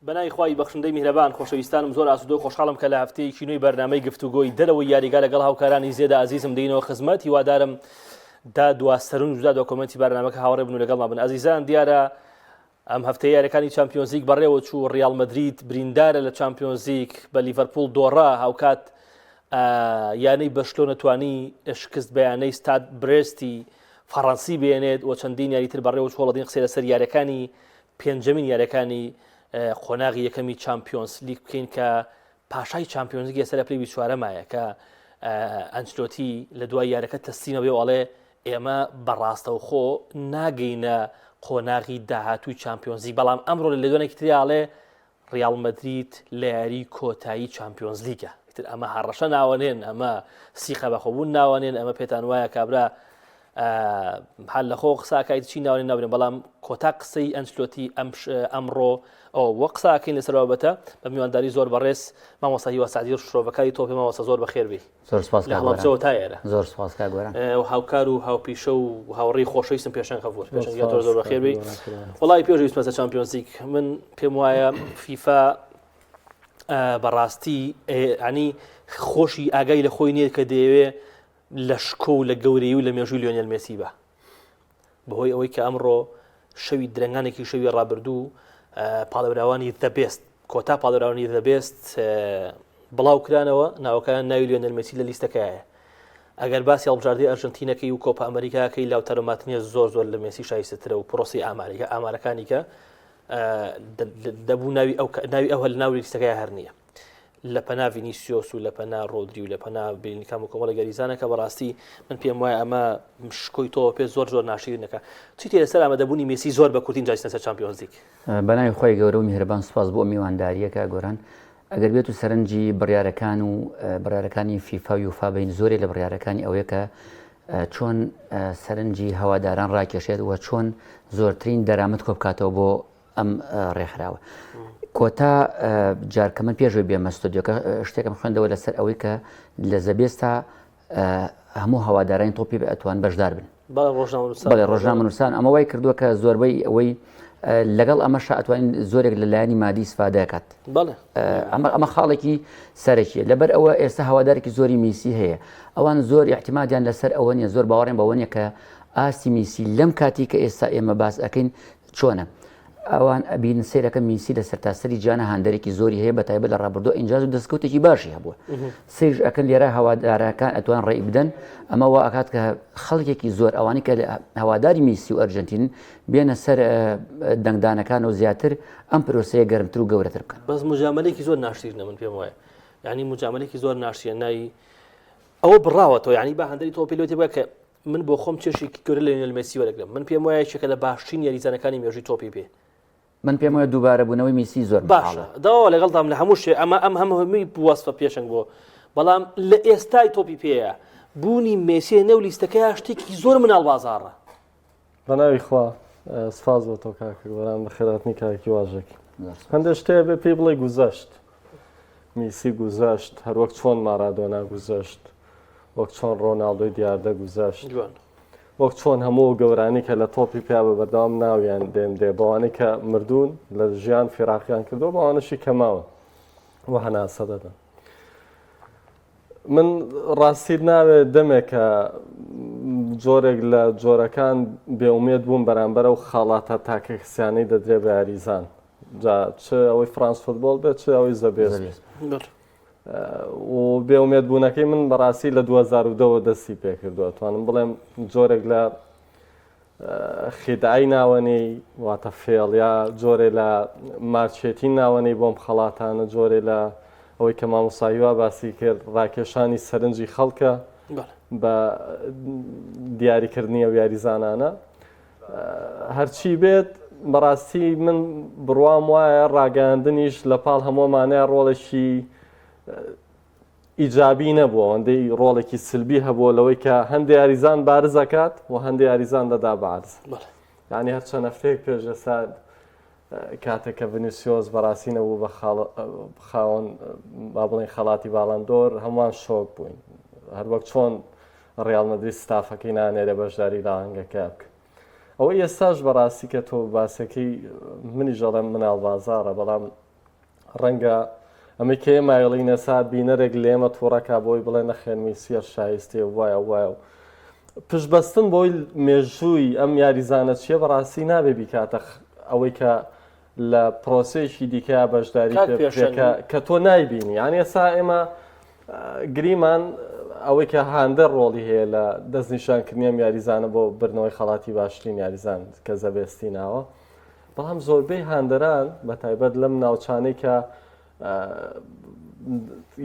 بەنای خوای بەخشندەی میهرەبان خۆشەویستانم زۆر ئاسوودە و خۆشحاڵم کە لە هەفتەیەکی نوێی بەرنامەی گفتوگۆی دەرەوەی یاریگا لەگەڵ هاوکارانی زێدە عەزیزم دێنەوە خزمەت. هیوادارم دا دواستەرون و دا دۆکۆمەنتی بەرنامەکە هاوڕێ بن و لەگەڵمان بن. ئەزیزان دیارە ئەم هەفتەیە یاریەکانی چامپیۆنز لیگ بەڕێوە چوو. ڕیال مەدرید بریندارە لە چامپیۆنز لیگ بە لیڤەرپوڵ دۆڕا، هاوکات یانەی بەشلۆ نەتوانی شکست بەیانەی ستاد برێستی فەڕەنسی بێنێت و چەندین یاریتر بەڕێوە چوو. هەڵەدین قسەی لەسەر یاریەکانی پێنجەمین یاریەکانی خۆناغی یەکەمی چامپیۆنز لیگ بکەین کە پاشای چامپیۆنز لیگ ێستا لە پلەی 24 مایە کە ئەنچلۆتی لە دوای یاریەکە تەستینەوە بێ وڵێ ئێمە بەڕاستەوخۆ ناگەینە قۆناغی داهاتووی چامپیۆنز لیگ، بەڵام ئەمڕۆ لە دوانێکی تریاڵێ ڕیال مەدرید لە یاری کۆتایی چامپیۆنز لیگە. ئەمە هەڕەشە ناوەنێن، ئەمە سیخە بەخۆبوون ناوەنێن، ئەمە پێتان وایە کابرا هەل لە خۆ قساکایت چی ناوەنێن ناوێن، بەڵام کۆتا قسەی ئەنچلۆتی ئەمڕۆ وە قساکەین لەسەر بابەتە بە میوانداری زۆر بەڕێز مامۆستا هیوا سعدی شرۆڤەکانی تۆپی. مامۆستا زۆر بەخێربی. زۆر سپاس لە هەڵەبجەوە تا ئێرە. زۆر سپاس کاک گۆران و هاوکار و هاوپیشە و هاوڕێی خۆشەویستم پێشەنگ خەفور پێشەنگی زۆر بەخێربی. وڵی پێشویست مەسە چامپیۆنز لیگ من پێم وایە فیفا بەڕاستی ینی خۆشی ئاگای لە خۆی نییە کە دەیەوێ لە شکۆ و لە گەورەی و لە مێژووی لیۆنێل مێسی بە بەهۆی ئەوەی کە ئەمڕۆ شەوی درەنگانێکی شەوی ڕابردوو پاڵەوراوانی دەبێست کۆتا پاڵەوراوانی دەبێست بڵاو کرانەوە ناوەکان ناوی لیۆنێل مێسی لە لیستەکەیە. ئەگەر باسی هەڵبژاردەی ئەرژەنتینەکەی و کۆپا ئەمریکاکەی لاوتەرۆ مارتینێز زۆر لە مێسی شایستەترە و پرۆسی ئامارەکانی کە دەبوو ناوی ئەوە لە ناوی لیستەکەی هەر نییە، لە پەنا ڤینیسیۆس و لە پەنا ڕۆدری و لە پەنا بینیکام و کۆمەڵە گەریزانە کە بەڕاستی من پێم وایە ئەمە شکۆی تۆ پێ زۆر ناشرینەکە. چی تێ لەسەر ئامادەبوونی مێسی زۆر بە کورتین جایزتە سەر چامپیۆنز لیگ؟ بەناوی خۆی گەورە و میهرەبان سوپاس بۆ میوانداریەکە گۆران. ئەگەر بێت و سەرنجی بڕیارەکان و بڕیارەکانی فیفا و یوفا بین زۆرێک لە بڕیارەکانی ئەوەیە کە چۆن سەرنجی هەواداران ڕاکێشێت و چۆن زۆرترین دەرامەت کۆ بکاتەوە بۆ ئەم ڕێکخراوە. کۆتا جارکە من پێشوی بێمە ستۆدیۆکە شتێکم خوێندەوە لەسەر ئەوەی کە لە زەبێستا هەموو هەوادارانی تۆپی ئەتوان بەشدار بن. بەڵێ ڕۆژنامەنووسان ئەمە وای کردووە کە زۆربەی ئەوەی لەگەڵ ئەمەش ئەتوانین زۆرێک لە لایانی مادی سفادەکات. ئەمە خاڵێکی سەرەکیە. لەبەر ئەوە ئێستا هەوادارێکی زۆری میسی هەیە، ئەوان زۆر احتیمادیان لەسەر ئەوە نیە، زۆر باوەڕێن بەوە نیە کە ئاسی میسی لەم کاتی کە ئێستا ئێمە باس ئەەکەین چۆنە. ئەوان ئەبین سیرەکە میسی لە سەرتاسەری جیانە هەندێکی زۆری هەیە بەتایبەت لە ڕابردۆ ئینجاز و دەستکەوتێکی باشی هەبووە. سێژ ئەکەن لێرە هەوادارەکان ئەتوان ڕێی بدەن. ئەمە وا ئەکات کە خەڵکێکی زۆر ئەوانی کە هەواداری میسی و ئەرجنتین بێنە سەر دەنگدانەکان و زیاتر ئەم پرۆسەیە گەرمتر و گەورەتر بکەن. بەس مجاملەیەکی زۆر ناشرینە من پێم وایە، یعنی مجاملەیەکی زۆر ناشرینە ناوی ئەوە بڕاوەتەوە، یعنی با هەندێکی تۆ پێلوێتی بووە کە من بۆ خۆم چێشێکی گەورە لە لیۆنێل مێسی وەرەگرم. من پێم وایە یەکێکە لە باشترین یاریزانەکانی مێژووی تۆپی پێ. من پێم وایە دووبارە بوونەوەی میسی زۆر باشە داوا لەگەڵدام لە هەموو شێ ئەم هەمووی بوەستفە پێشنگ بۆ، بەڵام لە ئێستای تۆپی پێەیە بوونی مێسی نێو لیستەکەی شتێکی زۆر مناڵ بازاڕە. بەناوی خوا سپاس بۆ تۆ کاکە گۆران بە خێراتنی کاکی واژێکی. هەندێک شتەیە بێ پێی بڵێ گوزەشت، میسی گوزەشت، هەروەک چۆن مارادۆنا گوزەشت، وەک چۆن ڕۆناڵدۆی دیاردە گوزەشت، وەک چۆن هەموو گەورانی کە لە تۆپی پیا بە بەردەوام ناویان دێ بەوانەی کە مردوون لە ژیان فێراقیان کردو بەوانەشی کەماوە و هەناسە دەدەن. من ڕاستید ناوێت دەمێکە جۆرێک لە جۆرەکان بێومێت بووم بەرامبەر و خاڵاتە تاکە کسیانەی دەدرێ بە یاریزان، چ ئەوەی فرانس فوتبۆڵ بێت چ ئەوەی زەبێست و بێومێت بوونەکەی من بەڕاستی لە 2010 دەستی پێکردووە. توانم بڵێم جۆرێک لە خیدعی ناوەنەی واتە فێڵ یا جۆرێ لە مارچێتی ناوەنەی بۆم خەڵاتانە، جۆرێ لە ئەوەی کە مامۆساییوا باسی کرد ڕاکێشانی سەرنجی خەڵکە بە دیاریکردنی ئەو یاریزانانە. هەرچی بێت بەڕاستی من بڕوام وایە ڕاگەاندنیش لە پاڵ هەموومانەیە ڕۆڵێکی ئیجابی نەبووە، ئەوەندەی ڕۆڵێکی سلبی هەبووە لەوەی کە هەندێک یاریزان بارز ئەکات و هەندێک یاریزان دەدا بارز. یعنی هەر چەند هەفتەیەک پێش ئێستا کاتێک کە ڤینیسیۆس بەڕاستی نەبوو بە خاوەن با بڵێن خەڵاتی باڵندۆر هەمووان شۆک بووین، هەروەک چۆن ڕیال مەدرید ستافەکەی نانێرە بەشداری لە ئاهەنگەکە بکە. ئەوەی ئێستاش بەڕاستی کە تۆ باسەکەی منیش دەڵێم مناڵ بازاڕە، بەڵام ڕەنگە ئەمە کێ مایڵینە سا بینەرێک لێمە تووڕەکە بۆی بڵێ نەخێنمی سێر شایستێ وایە وایە و پشتبەستن بۆی مێژووی ئەم یاریزانە چیە بەڕاستی نابێ بیکاتە ئەوەی کە لە پرۆسێکی دیکە بەشداری کە تۆ نایبینی یعنی ئێستا ئێمە گریمان ئەوەی کە هاندە ڕۆڵی هەیە لە دەستنیشانکردنیەم یاریزانە بۆ برنەوەی خەڵاتی باشترین یاریزان کە زەبێستی ناوە بەڵام زۆربەی هاندەران بە تایبەت لەم ناوچانەی کە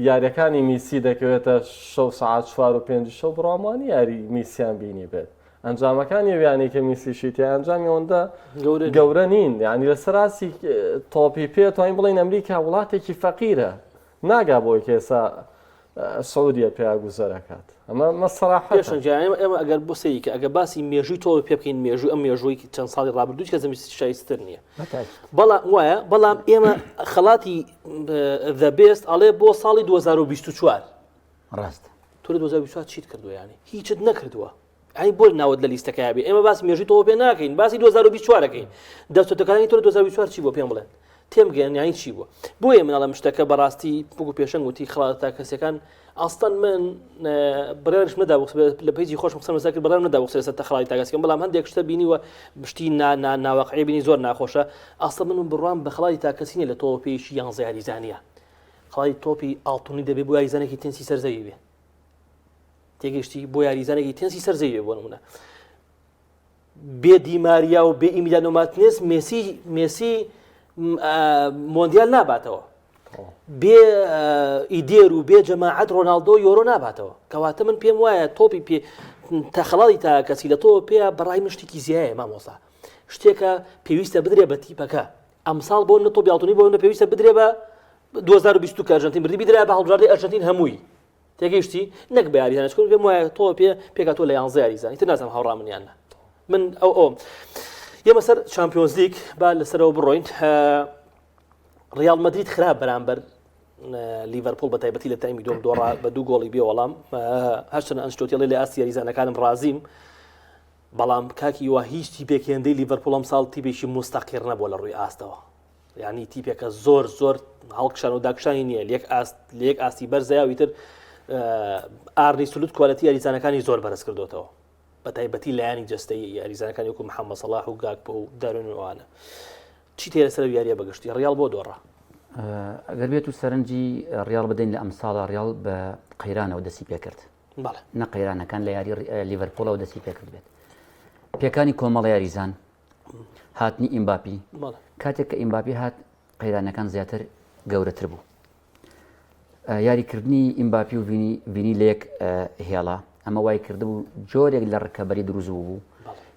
یاریەکانی میسی دەکەوێتە 6 ساعت 4 و 5 شەو بڕامانی یاری میسیان بینی بێت ئەنجامەکانی ویانی کە میسیشی تێ ئەنجامی ئەوەندە گەورە نین ینی لە سەراسی تۆپی پێ توانین بڵین ئەمریکا وڵاتێکی فەقیرە ناگا بۆی کێسا سعودیە پێیا گوزەرەکات ئەمە ئێمە ئەگەر بۆ سەیکە ئەگە باسی مێژووی تۆ پێ بکەین مێژوو ئەم مێژووی چەند ساڵی ڕابردوو کە زەمی شایستر نییە بەڵام وایە بەڵام ئێمە خەڵاتی دەبێست ئەڵێ بۆ ساڵی 2024 ڕاست تۆ لە 2024 چیت کردووە ینی هیچت نەکردووە ئەی بۆ ناوت لە لیستەکە بێ ئێمە باسی مێژووی تۆ پێ ناکەین باسی 2024ەکەین دەستۆتەکانی تۆ 2024 چی بۆ پێم بڵێن تێمگەن یانی چی بووە بۆیە مناڵە شتەکە بەڕاستی بگو پێشەنگ وتی خڵات تا کەسەکان ئاستان من بڕێرش نەدا لە پیجی خۆش قسەمەسا کرد بەڵام نەدا وەسێ تا خڵاتی تاکەسەکەم بەڵام هەندێک شتە بینیوە بشتی ناواقعی بینی زۆر ناخۆشە ئاستا من بڕوام بە خڵاتی تاکەسینە لە تۆپێکی 11 یاریزانیە خڵاتی تۆپی ئاڵتونی دەبێت بۆ یاریزانێکی تێنسی سەرزەوی بێ تێگەشتی بۆ یاریزانێکی تێنسی سەرزەوی بێ بۆ نمونە بێ دیماریا و بێ ئیمیلیانۆ مارتینێز مێسی مۆندیال ناباتەوە بێ ئیدێر و بێ جەماعەت ڕۆناڵدۆ یۆرۆ ناباتەوە کەواتە من پێم وایە تۆپی پێ تا خەڵاتی تا کەسی لە تۆ پێ بەڕای من شتێکی زیایە مامۆستا شتێکە پێویستە بدرێ بە تیپەکە ئەمساڵ بۆ نەتۆ بیاڵتونی بۆ پێویستە بدرێ بە 2020 کە ئەرژەنتین بردی بدرێ بە هەڵبژاردەی ئەرژەنتین هەمووی تێگەیشتی نەک بە یاریزانە چکۆ پێم وایە تۆ پێکات تۆ لە 11 یاریزانی تر نازانم هاوڕا منیانە من ئەو ئێمە سەر چامپیۆنز لیگ با لەسەرەوە بڕۆین ڕیال مەدرید خراپ بەرامبەر لیڤەرپۆڵ بە تایبەتی لە تایمی دوم دۆڕا بە 2 گۆڵی بێ وەڵام هەرچەندە ئەنشتۆتێڵی لە ئاستی یاریزانەکانم ڕازیم بەڵام کاکی وا هیچ تیپێکێندەی لیڤەرپۆڵ ئەم ساڵ تیپێکی مستەقیر نەبووە لە ڕووی ئاستەوە یعنی تیپێکە زۆر هەڵکشان و داکشانی نییە لێک ئاستی بەرزایاوی تر ئارنی سولوت کۆلەتی یاریزانەکانی زۆر بەرز کردوتەوە بە تایبەتی لایانی جەستەی یاریزانەکانی وەکو محەممەد سەڵاح و گاکپۆ و دارونوانە چی تێرە سەر یاریە بەگشتی ڕیال بۆ دۆڕە ئەگەر بێت و سەرنجی ڕیال بدەین لە ئەم ساڵە ڕیال بە قەیرانەوە دەستی پێکرد نە قەیرانەکان لە یاری لیڤەرپۆڵەوە دەستی پێکرد بێت پێکانی کۆمەڵ یاریزان هاتنی ئیمباپی کاتێک کە ئیمباپی هات قەیرانەکان زیاتر گەورەتر بوو یاریکردنی ئیمباپی و ڤینی لێک هێڵا ئەمە وای کردبوو جۆرێک لە ڕکەبەری دروست بوو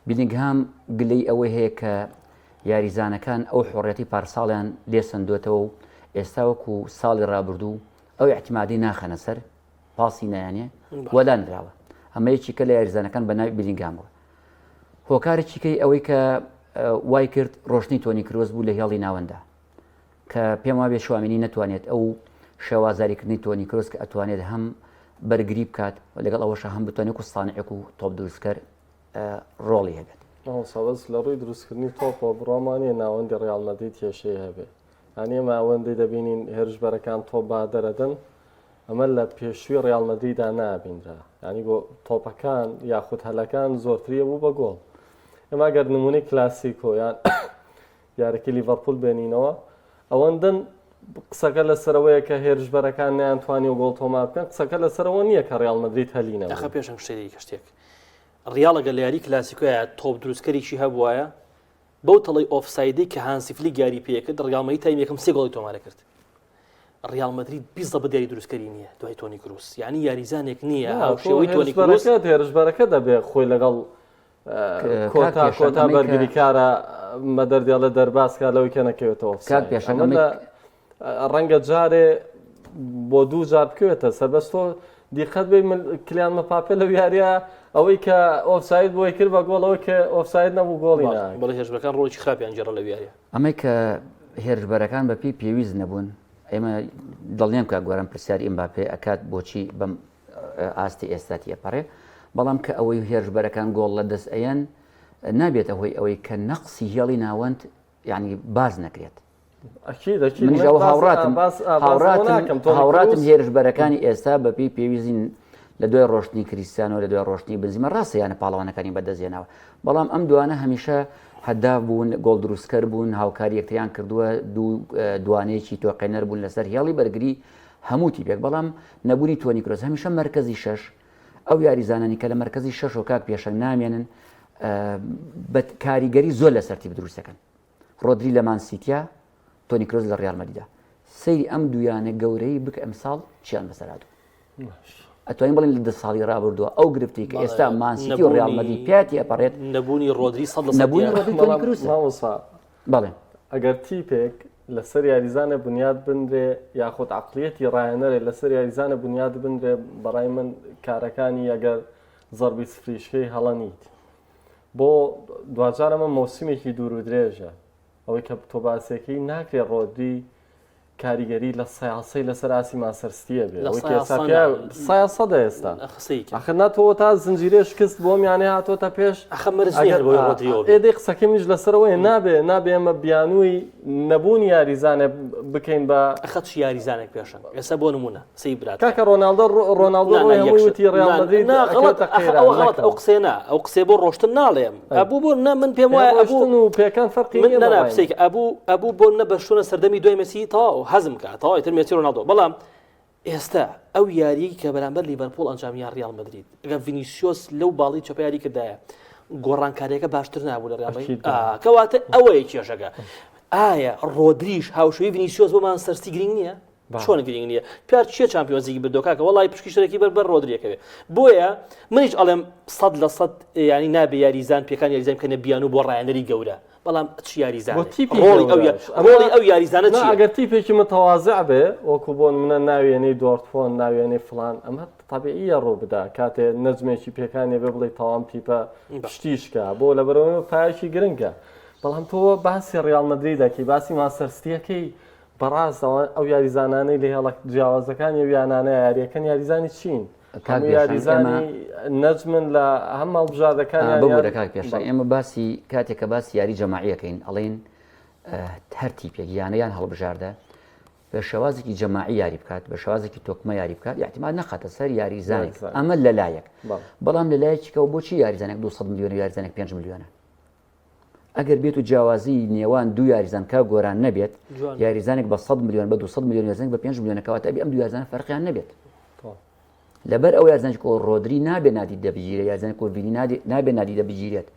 بیلینگهام گلەی ئەوەی هەیە کە یاریزانەکان ئەو حۆڕەتی پارساڵیان لێ سندوێتەوە و ئێستا وەکو ساڵی ڕابردوو ئەو احتیمادی ناخەنە سەر پاسی نایانێ وەدانراوە ئەمە یەکێکە لە یاریزانەکان بە ناوی بیلینگهامەوە هۆکارێکیکەی ئەوەی کە وای کرد ڕۆشنی تۆنی کرۆز بوو لە هێڵی ناوەندا کە پێم وابێ شوامینی نەتوانێت ئەو شێوازاریکردنی تۆنی کرۆز کە ئەتوانێت هەم بەرگری بکات لەگەڵ ئەوەشە هەم بتوانێت و سانعێک و تۆپ دروستکەر ڕۆڵی هەبێت سەوەز لە ڕووی دروستکردنی تۆپۆ بڕۆمانیە ناوەندی ڕیال مەدرید کێشەیە هەبێت ئەنێ ماوەندی دەبینین هێرشبەرەکان تۆپ بادەرەدەن ئەمە لە پێشووی ڕیال مەدریددا نابینرا ینی بۆ تۆپەکان یاخود هەلەکان زۆرتریە بوو بە گۆڵ ئەمە گەر نمونەی کلاسیکۆ یان یارەکی لیڤەرپۆڵ بێنینەوە ئەوەندەن قسەکە لەسەرەوەیە کە هێرشبەرەکان نیانتوانی و گۆڵ تۆمار بکەن قسەکە لەسەرەوە نییە کە ڕیال مەدرید هەلینەوە ئەخە پێشنگ شتێکی شتێک ڕیاڵەگە لە یاری کلاسیکۆیە تۆپ دروستکەریی هەبوایە بەو تەڵی ئۆفسایدی کە هانسیفلی گاری پێکرد ڕیالمەی تایم یەکەم 3 گۆڵی تۆمارە کرد ڕیال مەدرید 20 بە دیاری دروستکەری نییە دوای تۆنی کروس یعنی یاریزانێک نییە هاوشێوەی تۆنی کروس هێرشبەرەکە دەبێت خۆی لەگەڵ کۆتا بەرگریکارە مەدەردیاڵە لە دەرباسکە لەوەی کە نەکەوێتەوە ڕەنگە جارێ بۆ 2 جار بکوێتە سەربەستۆ دیقەت بێ کلیان مەپاپێ لەو یاریە ئەوەی کە ئۆفساید بۆی کرد بە گۆڵەوەی کە ئۆفساید نەبوو گۆڵی بەڵێ هێرشبەرەکان ڕۆڵی خراپیان جێڕە لەو یاریە ئەمەی کە هێرشبەرەکان بەپی پێویست نەبوون ئێمە دڵنیام کە گۆران پرسیاری ئیمباپێ ئەکات بۆچی بەم ئاستی ئێستا تێپەڕێ بەڵام کە ئەوەی هێرشبەرەکان گۆڵ لە دەست ئەیەن نابێت ئەوەی کە نەقسی هێڵی ناوەند یعنی باز نەکرێت منیش ئەو هاوڕاتم هێرش بەرەکانی ئێستا بەپی پێویستین لە دوای ڕۆشتنی کریسیانۆ لە دوای ڕۆشتنی بنزیمە ڕاستە یانە پاڵەوانەکانی بەدەستێناوە بەڵام ئەم دوانە هەمیشە هەدا بوون گۆڵ دروستکەر بوون هاوکاری یەکتریان کردووە دوانەیەکی تۆقێنەر بوون لەسەر هێڵی بەرگری هەموو تیپێک بەڵام نەبوونی تۆنی کرۆس هەمیشە مرکزی شەش ئەو یاریزانانی کە لە مرکزی شەش و کاک پێشنگ نامێنن بە کاریگەری زۆر لەسەر تیپ دروستەکەن ڕۆدری لە مانسیتیا تۆنی کرۆز لە ڕیال مەدریدا سەیری ئەم دویانە گەورەی بکە ئەمساڵ چیان بەسەرادوو ئەتوانین بڵین لە 10 ساڵی ڕابردووە ئەو گرفتی کە ئێستا مانسیتی و ڕیال مەدری پیاتی ئەپەڕێت نەبوونی ڕۆدری نەبوونی ڕۆدری تۆنی کروسە بەڵێ ئەگەر تیپێک لەسەر یاریزانە بنیاد بنرێ یاخود عقلیەتی ڕایەنەرێ لەسەر یاریزانە بنیاد بنرێ بەڕای من کارەکانی ئەگەر زەربی سفریشکەی هەڵەنیت بۆ دوجار ئەمە مۆسیمێکی دوور و درێژە ئەوەی کە تۆ باسێکی ناکرێت ڕۆدری کاریگەری لە سیاسی لەسەر ئاسی ماسەرستیە بێت سایاسەدە ئێستا ئەخ ناتەوە تا زنجیرێ شکست بۆ میانێ هاتۆتە پێش ئێدەی قسەکەی منیش لەسەرەوەی نابێ ئەمە بیانووی نەبوونی یاریزانە بکەین بە ئەخەت یاریزانێک پێشن ئێستا بۆ نمونە سی برات کاکە ڕۆناڵدۆ هەمووتی ڕێڵ مەدرید ئەو قسێنا ئەو قسێ بۆ ڕۆشتن ناڵێم ئەبوو بۆ من پێم وایە ئەبوو و پێکان فەرقی ئەبوو بۆ نە بە شوونە سەردەمی دوای مەسی تەواو حەزم کات تەواوی تر مێسی ڕۆناڵدۆ بەڵام ئێستا ئەو یاری کە بەرامبەر لیڤەرپۆڵ ئەنجامیان ڕیال مەدرید ئەگەر ڤینیسیۆس لەو باڵی چۆپە یاری کردایە گۆڕانکاریەکە باشتر نابوو لە ڕیال کەواتە ئەوەیە کێشەکە ئایا ڕۆدریش هاوشەوی ڤینیسیۆس بۆ مانچستەر گرنگ نییە چۆن گرنگ نییە پیار چیە چامپیۆنزیگی بردۆکاکە وڵی پشکیشتێکی بەر ڕۆدریەکەوێ بۆیە منیش ئەڵێم 100% ینی نابێ یاریزان پێکان یاریزان بکەنە بیان و بۆ ڕایەنەری گەورە بەڵام چی یاریزان ڕۆڵی ئەو یاریزانە چی ئەگەر تیپێکی متەواضع بێ وەکو بۆ منە ناوێنەی دۆرتفۆن ناوێنەی فلان ئەمە طبیعیە ڕوو بدا کاتێ نەجمێکی پێکانێ بێ بڵێ تەوام تیپە پشتیشکە بۆ لەبەرەوەی پایەکی گرنگە بەڵام تۆ باسی ڕیال مەدرید دەکەی باسی ماسەرستیەکەی بەڕاستەوە ئەو یاریزانانەی لە هێڵە جیاوازەکانی یانانە یاریەکەن یاریزانی چین یاریزانی نەجمن لە هەم هەڵبژاردەکان بۆ پێشە ئێمە باسی کاتێککە باسی یاری جەماعیەکەین ئەڵێن هەر تیپێک یانەیان هەڵبژاردە بە شێوازێکی جەماعی یاری بکات بە شێوازێکی تۆکمە یاری بکات احتیمال نەخاتە سەر یاریزانێک ئەمە لەلایەک بەڵام لەلایەکیەوە بۆچی یاریزانێک 200 میلیۆن یاریزانێک 5 میلیۆنە ئەگەر بێت و جیاوازی نێوان دوو یاریزان کا گۆران نەبێت یاریزانێک بە 100 میلیۆن بە 200 میلیۆن یاریزانێک بە 5 میلیۆنەکەواتە ئەم دوو یاریزانە فەرقیان نەبێت لەبەر ئەو یاریزانێک کۆ ڕۆدری نابێ نادی دەبژیرێت یاریزانێک کۆ ڤینی نابێ نادی دەبژیرێت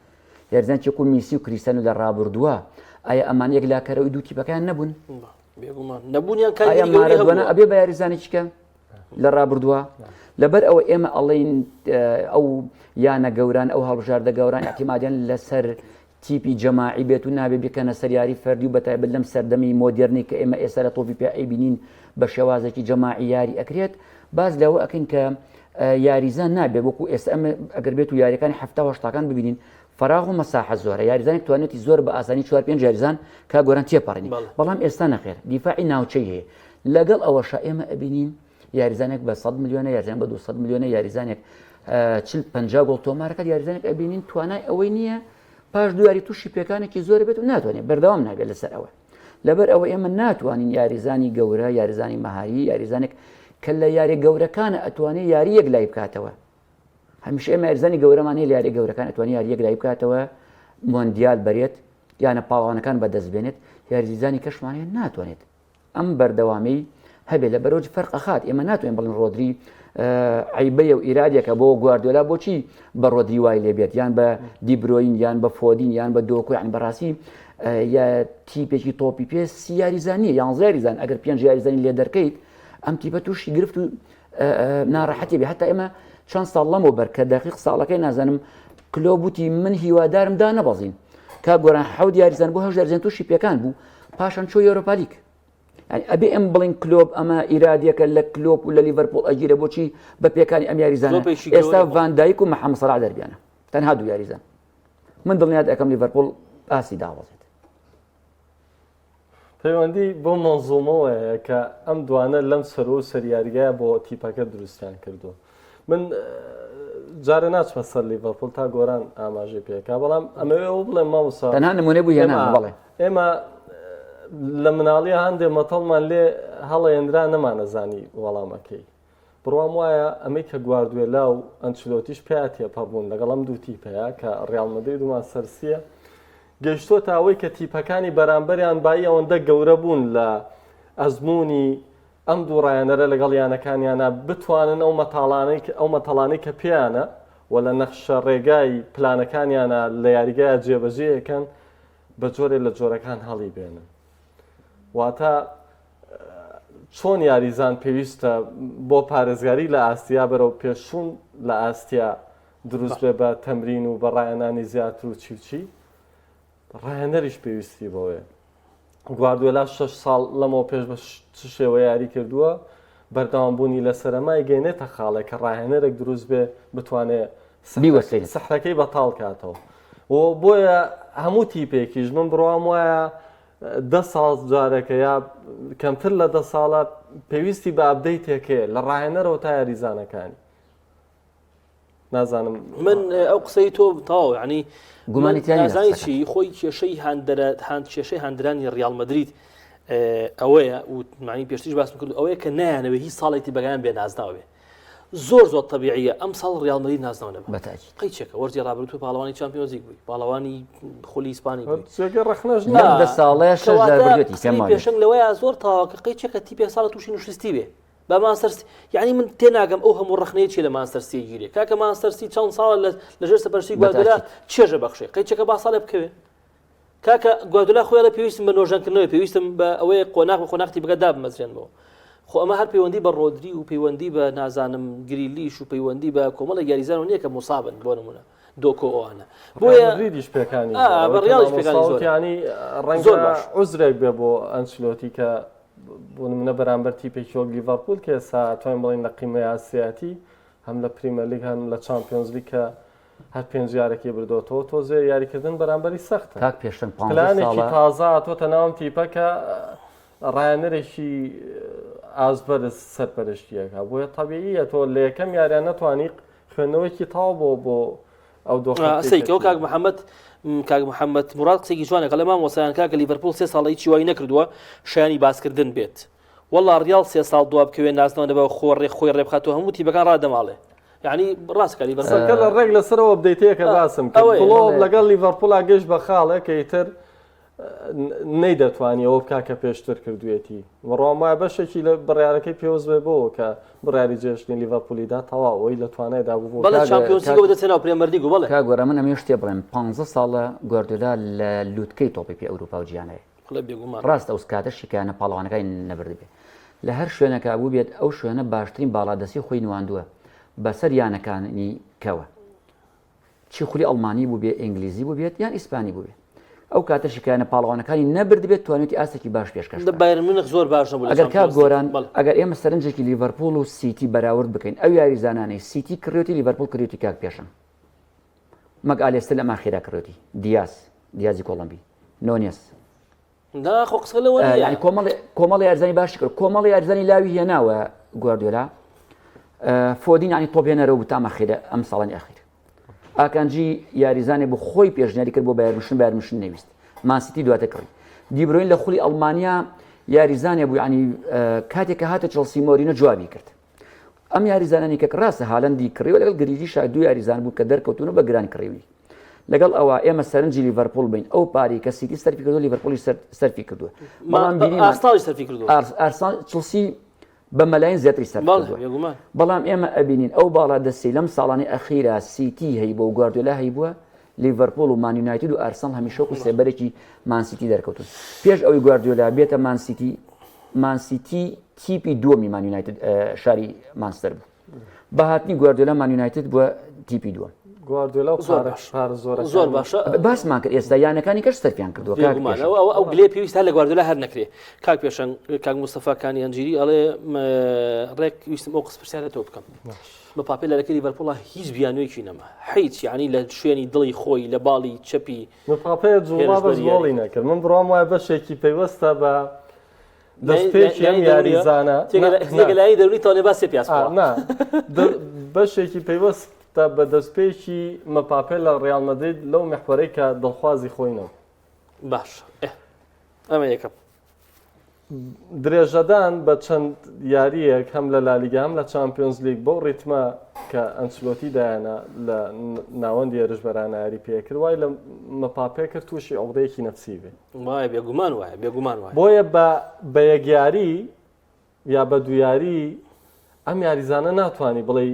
یاریزانێکی کۆ میسی و کریستیانو لە ڕابردووە ئایا ئەمان یەک لاکەرەوەی دوو تیپەکان نەبوون ئایا مارەدۆنا ئەبێ بە یاریزانێکیکە لە ڕابردووە لەبەر ئەوە ئێمە ئەڵێن ئەو یانە گەوران ئەو هەڵبژاردە گەوران احتیمادیان لەسەر تیپی جەماعی بێت و نابێ بکەنە سەر یاری فەردی و بەتایبەت لەم سەردەمی مۆدرنی کە ئێمە ئێستا لە تۆپی پێ ئەیبینین بە شێوازێکی جەماعی یاری ئەکرێت باز لەوە ئەکەین کە یاریزان نابێت وەکو ئێستا ئەمە ئەگەر بێت و یاریەکانی هەفتاهەشتاکان ببینین فراغ و مەساحە زۆرە یاریزانێک توانێتی زۆر بە ئاسانی 4-5 یاریزان کا گۆران تێپەڕێنی بەڵام ئێستا نەخێر دیفاعی ناوچەی هەیە لەگەڵ ئەوەشە ئێمە ئەبینین یاریزانێک بە 100 میلیۆنە یاریزان بە 200 میلیۆنە یاریزانێک 40-50 گۆڵ تۆمارەکە یاریزانێک ئەبینین توانای ئەوەی نییە پاش دواری تووشی پێکانێکی زۆر بێت و ناتوانێت بەردەوام نابێت لەسەر ئەوە لەبەر ئەوە ئێمە ناتوانین یاریزانی گەورە یاریزانی مەهاری یاریزانێک کە لە یاری گەورەکانە ئەتوانێت یاری یەک لای بکاتەوە هەمیشە ئێمە یاریزانی گەورەمان هەیە لە یاری گەورەکان ئەتوانێت یاری یەک لای بکاتەوە مۆندیال بەرێت یانە پاڵەوانەکان بەدەستبێنێت یاریزانی کەشمانێت ناتوانێت ئەم بەردەوامی هەبێت لە بەرەوەی فەرق ئەخات ئێمە ناتوانین بڵین ڕۆدری عیبەیە و ئیرادێکە بۆ گواردیۆلا بۆچی بە ڕۆدری وای لێبێت یان بە دیبرۆین یان بە فۆدین یان بە دۆکۆ یان بەڕاستی یا تیپێکی تۆپی پێ 30 یاریزانیە 11 یاریزان ئەگەر 5 یاریزانی لێ دەرکەیت ئەم تیپە تووشی گرفت و ناڕەحەتی بێ حتا ئێمە چەند ساڵ لەمەوە بەر کە دەقیق ساڵەکەی نازانم کلۆبوتی من هیوادارم دا نەبەزین کا گۆران 7 یاریزان بۆ 8 یاریزان تووشی پێکان بوو پاشان چۆ یۆرۆپا لیگ ئەبێ ئەم بڵین کلۆب ئەمە ئیرادیەکە لە کلۆب و لە لیڤەرپۆڵ ئەگیرە بۆچی بە پێکانی ئەم یاریزانە ئێستا ڤاندایک و مەحەمەد سەلاح دەربیانە تەنها دوو یاریزان من دڵنیات ئەەکەم لیڤەرپۆڵ ئاسی داوەزێت پەیوەندی بۆ مەنزومەوەیە کە ئەم دوانە لەم سەر و سەریاریگایە بۆ تیپەکە دروستیان کردو من جارە ناچمە سەر لیڤەرپۆڵ تا گۆران ئاماژەی پێکا بەڵام ئەمەوێ بڵێم مامۆستا تەنها نمونە بوو هێنا بڵێ ئێمە لە مناڵی هەندێک مەتەڵمان لێ هەڵەیەندرا نەمانەزانی وەڵامەکەی بڕوام وایە ئەمەی کە گواردوێلا و ئەنچلۆتیش پێیا تێپەڕبوون لەگەڵ ئەم دوو تیپەیە کە ڕیاڵ مەدرید و مانچستەر گەیشتۆتە ئەوەی کە تیپەکانی بەرامبەریان بای ئەوەندە گەورە بوون لە ئەزمموی ئەم دوو ڕایەنەرە لەگەڵ یانەکانیانە بتوانن ئەو مەتەڵانەی کە پێیانە و لە نەخشە ڕێگای پلانەکانیانە لە یاریگایە جێبەجێیەکەن بە جۆرێک لە جۆرەکان هەڵی بێنن واتە چۆن یاریزان پێویستە بۆ پارێزگاری لە ئاستیا بەرەو پێشوون لە ئاستیا دروست بێ بە تەمرین و بە ڕایەنانی زیاتر و چیوچی ڕایەنەریش پێویستی بەوەیە گواردوێلا 6 ساڵ لەمەوە پێش بە چ شێوە یاری کردووە بەردەوامبوونی لە سەرەمای گەێنێتە خاڵێک کە ڕاهێنەرێک دروست بێ بتوانێت سەحرەکەی بەتاڵ کاتەوە و بۆیە هەموو تیپێکیش من بڕوام وایە 10 ساڵ جارێکە یا کەمتر لە 10 ساڵە پێویستی بە ئەبدەیتێکێ لە ڕاهێنەرەوە تا یاریزانەکانی نازانم من ئەو قسەی تۆ تاو ینی گومانیتیانی چی خۆی کێشەی هەندرانی ڕیاڵ مەدرید ئەوەیە و معنی پێشتیش باسم کرد ئەوەیە کە نایانەوە هیچ ساڵێتی بەگیان بێ نازناوێ زۆر تەبیعیە ئەم ساڵ ڕیاڵ مەدرید نازناوە نەبوو قەی چێکە وەرزی ڕابردوو تو پاڵەوانی چامپیۆنز لیگ بووی پاڵەوانی خولی ئیسپانی بووی پێشنگ لەوەیە زۆر تاواکە قەی چێکە تیپێک ساڵە تووشی نوشستی بێ بە مانچستەر یعنی من تێناگەم ئەو هەموو ڕخنەیەکی لە مانچستەر سیتی گیرێ کاکە مانچستەر سیتی چەند ساڵە لەژێر سەپەرشتی گواردیۆلا چێژە بەخشێ قەی چێکە با ساڵێ بکەوێ کاکە گواردیۆلا خۆی لە پێویستم بە نۆژەنکردنەوەی پێویستم بە ئەوەی قۆناغ بە قۆناغتی بگە دابمەزرێنەوە خۆ ئەمە هەر پەیوەندی بە ڕۆدری و پەیوەندی بە نازانم گریلیش و پەیوەندی بە کۆمەڵە یاریزان و نییە کە موسابن بۆ نمونە دۆکۆ ئەوانە بۆیە ریدیش پێکانی بەڕیاڵیش پێکانی زۆرانی ڕەنگە عوزرێک بێ بۆ ئەنچلۆتی کە بۆ نمونە بەرامبەر تیپێکی وەک لیڤەرپول کە ئێستا توانین بڵین لە قیمەی ئاسیاتی هەم لە پریمەر لیگ هەم لە چامپیۆنز لیگ کە هەر 5 یارێکی بردوتەوە تۆزێ یاریکردن بەرامبەری سەختە کاک پێشتن پلانێکی تازە هاتووەتە ناوم تیپە کە ڕایەنەرێکی ئازبەرز سەرپەرشتیەکە بۆیە تەبیعیە تۆ لە یەکەم یاریان نەتوانی خوێندنەوەیکی تاو بۆ ئەو دۆخەکەەوە کاک محەممەد مراد قسێکی جوانێک لە مام وەسایان کاکە لیڤەرپول 3 ساڵی چی وای نەکردووە شایانی باسکردن بێت وەڵا ڕیاڵ 3 ساڵ دواب بکەوێ ناسنەوە دەبە خۆی ڕێبخاتەوە هەموو تیپەکان ڕادەماڵێ یعنی ڕاستکە لیڤەرپول لە ڕێک لەسەرەوە بدەیتەیە کە باسم کڵۆ لەگەڵ لیڤەرپوڵا گەشت بە خاڵێک کە ئیتر نەیدەتوانی ئەوە بکا کە پێشتر کردوێتی وەڕۆمای بەشێکی لە بڕیارەکەی پێوز بێ بۆ کە بڕیاری جێشتنی لیڤەرپولیدا تەواو ئەوی لە توانایدا بوو دەچێنەوە پرێمەردی و بڵێ کاگۆرە من ئەمێ شتێ بڵێم 15 ساڵە گواردیۆلا لە لووتکەی تۆپی ئەوروپا و جیهانەیە ڕاست ئەو کاتە شیکانە پاڵەوانەکەی نەبرد بێ لە هەر شوێنەکە بوو بێت ئەو شوێنە باشترین باڵادەستی خۆی نواندووە بەسەر یانەکانی کەوە چی خولی ئەڵمانی بوو بێ ئینگلیزی بوو بێت یان ئیسپانی بوو بێت ئەو کاتە شکایانە پاڵەوانەکانی نەبرد بێت توانێتی ئاستێکی باش پێشکەش بایر مونیخ زۆر باش نەبوو ئەگەر کاک گۆران ئەگەر ئێمە سەرنجێکی لیڤەرپوڵ و سیتی بەراورد بکەین ئەو یاریزانانەی سیتی کڕێتی لیڤەرپوڵ کڕێتی کاک پێشم مەک ئالێستر لە ماخێرا کڕێتی دیازی کۆڵەمبی نۆنیس ینی کۆمەڵی یاریزانی باشی کرد کۆمەڵی یاریزانی لاوی هێناوە گواردیۆلا فۆدین ینی تۆپێنەرەوە بتامە خێرە ئەم ساڵانی ئەخیر ئاکانجی یاریزانێ بۆ خۆی پێشنیاری کرد بۆ بایرمشن نەویست ماسیتی دواتە کڕی دیبرۆین لە خولی ئەڵمانیا یاریزانێ بوو ینی کاتێککە هاتە چڵسی مۆرینە جوابی کرد ئەم یاریزانانی کە ڕاستە هاالندی کڕیوە لەگەڵ گریجی شای دوو یاریزان بوو کە دەرکەوتونە بە گران کڕێوی لەگەڵ ئەوە ئێمە سەرنجی لیڤەرپوڵ بین ئەو پاری کە سیتی سەرفی کردو لیڤەرپوڵی سەرفی کردووە ئارسان چڵسی بە مەلایەن زیاتری سەر بەڵام ئێمە ئەبینین ئەو باڵا دەستی لەم ساڵانی ئەخیرا سیتی هەی بۆ گواردیۆلا هەی بووە لیڤەرپوڵ و مانیونایتد و ئارسەنڵ هەمیشە و سێبەرێکی مانسیتی دەرکەوتون پێش ئەوی گواردیۆلا بێتە مانسیتی تیپی دووەمی مانیونایتد شاری مانستەر بوو بە هاتنی گواردیۆلا مانیونایتد بووە تیپی دووە گواردیۆلا زۆر باشە باسمان کرد ئێستا یانەکانی کەش سەرفیان کردووە ئەو گلێ پێویست لە گواردیۆلا هەر نەکرێ کاک پێشەنگ کاک مستەفاکانی ئەنجیری ئەڵێ ڕێک ویستم ئەو قسە پرسیارەتەوە بکەم بە پاپێ لەرەکەی لیڤەرپوڵ هیچ بیانوویەکی نەما هیچ یعنی لە شوێنی دڵی خۆی لە باڵی چەپی پاپێ جوڵا بەزۆڵی نەکرد من بڕام وایە بەشێکی پێوەستە بە دەستپێکی ئەم یاریزانە لای دەرونی تاوانێ باسی پیاس بەشێکی پێوەست بە دەستپێکی مەپاپێ لە ڕیاڵ مەدرید لەو مەحوەرەی کە دڵخوازی خۆینەوە باش ئەمە یەکەم درێژەدان بە چەند یاریەک هەم لە لالیگا هەم لە چامپیۆنز لیگ بۆ ڕیتمە کە ئەنچلۆتی دایانە لە ناوەندی هێرشبەرانە یاری پێکرد وای لە مەپاپێ کرد تووشی عقدەیەکی نەفسی بێ وایە بێگومان وایە بێگومان وایە بۆیە بە یەکیاری یا بە دوویاری ئەم یاریزانە ناتوانانی بڵێ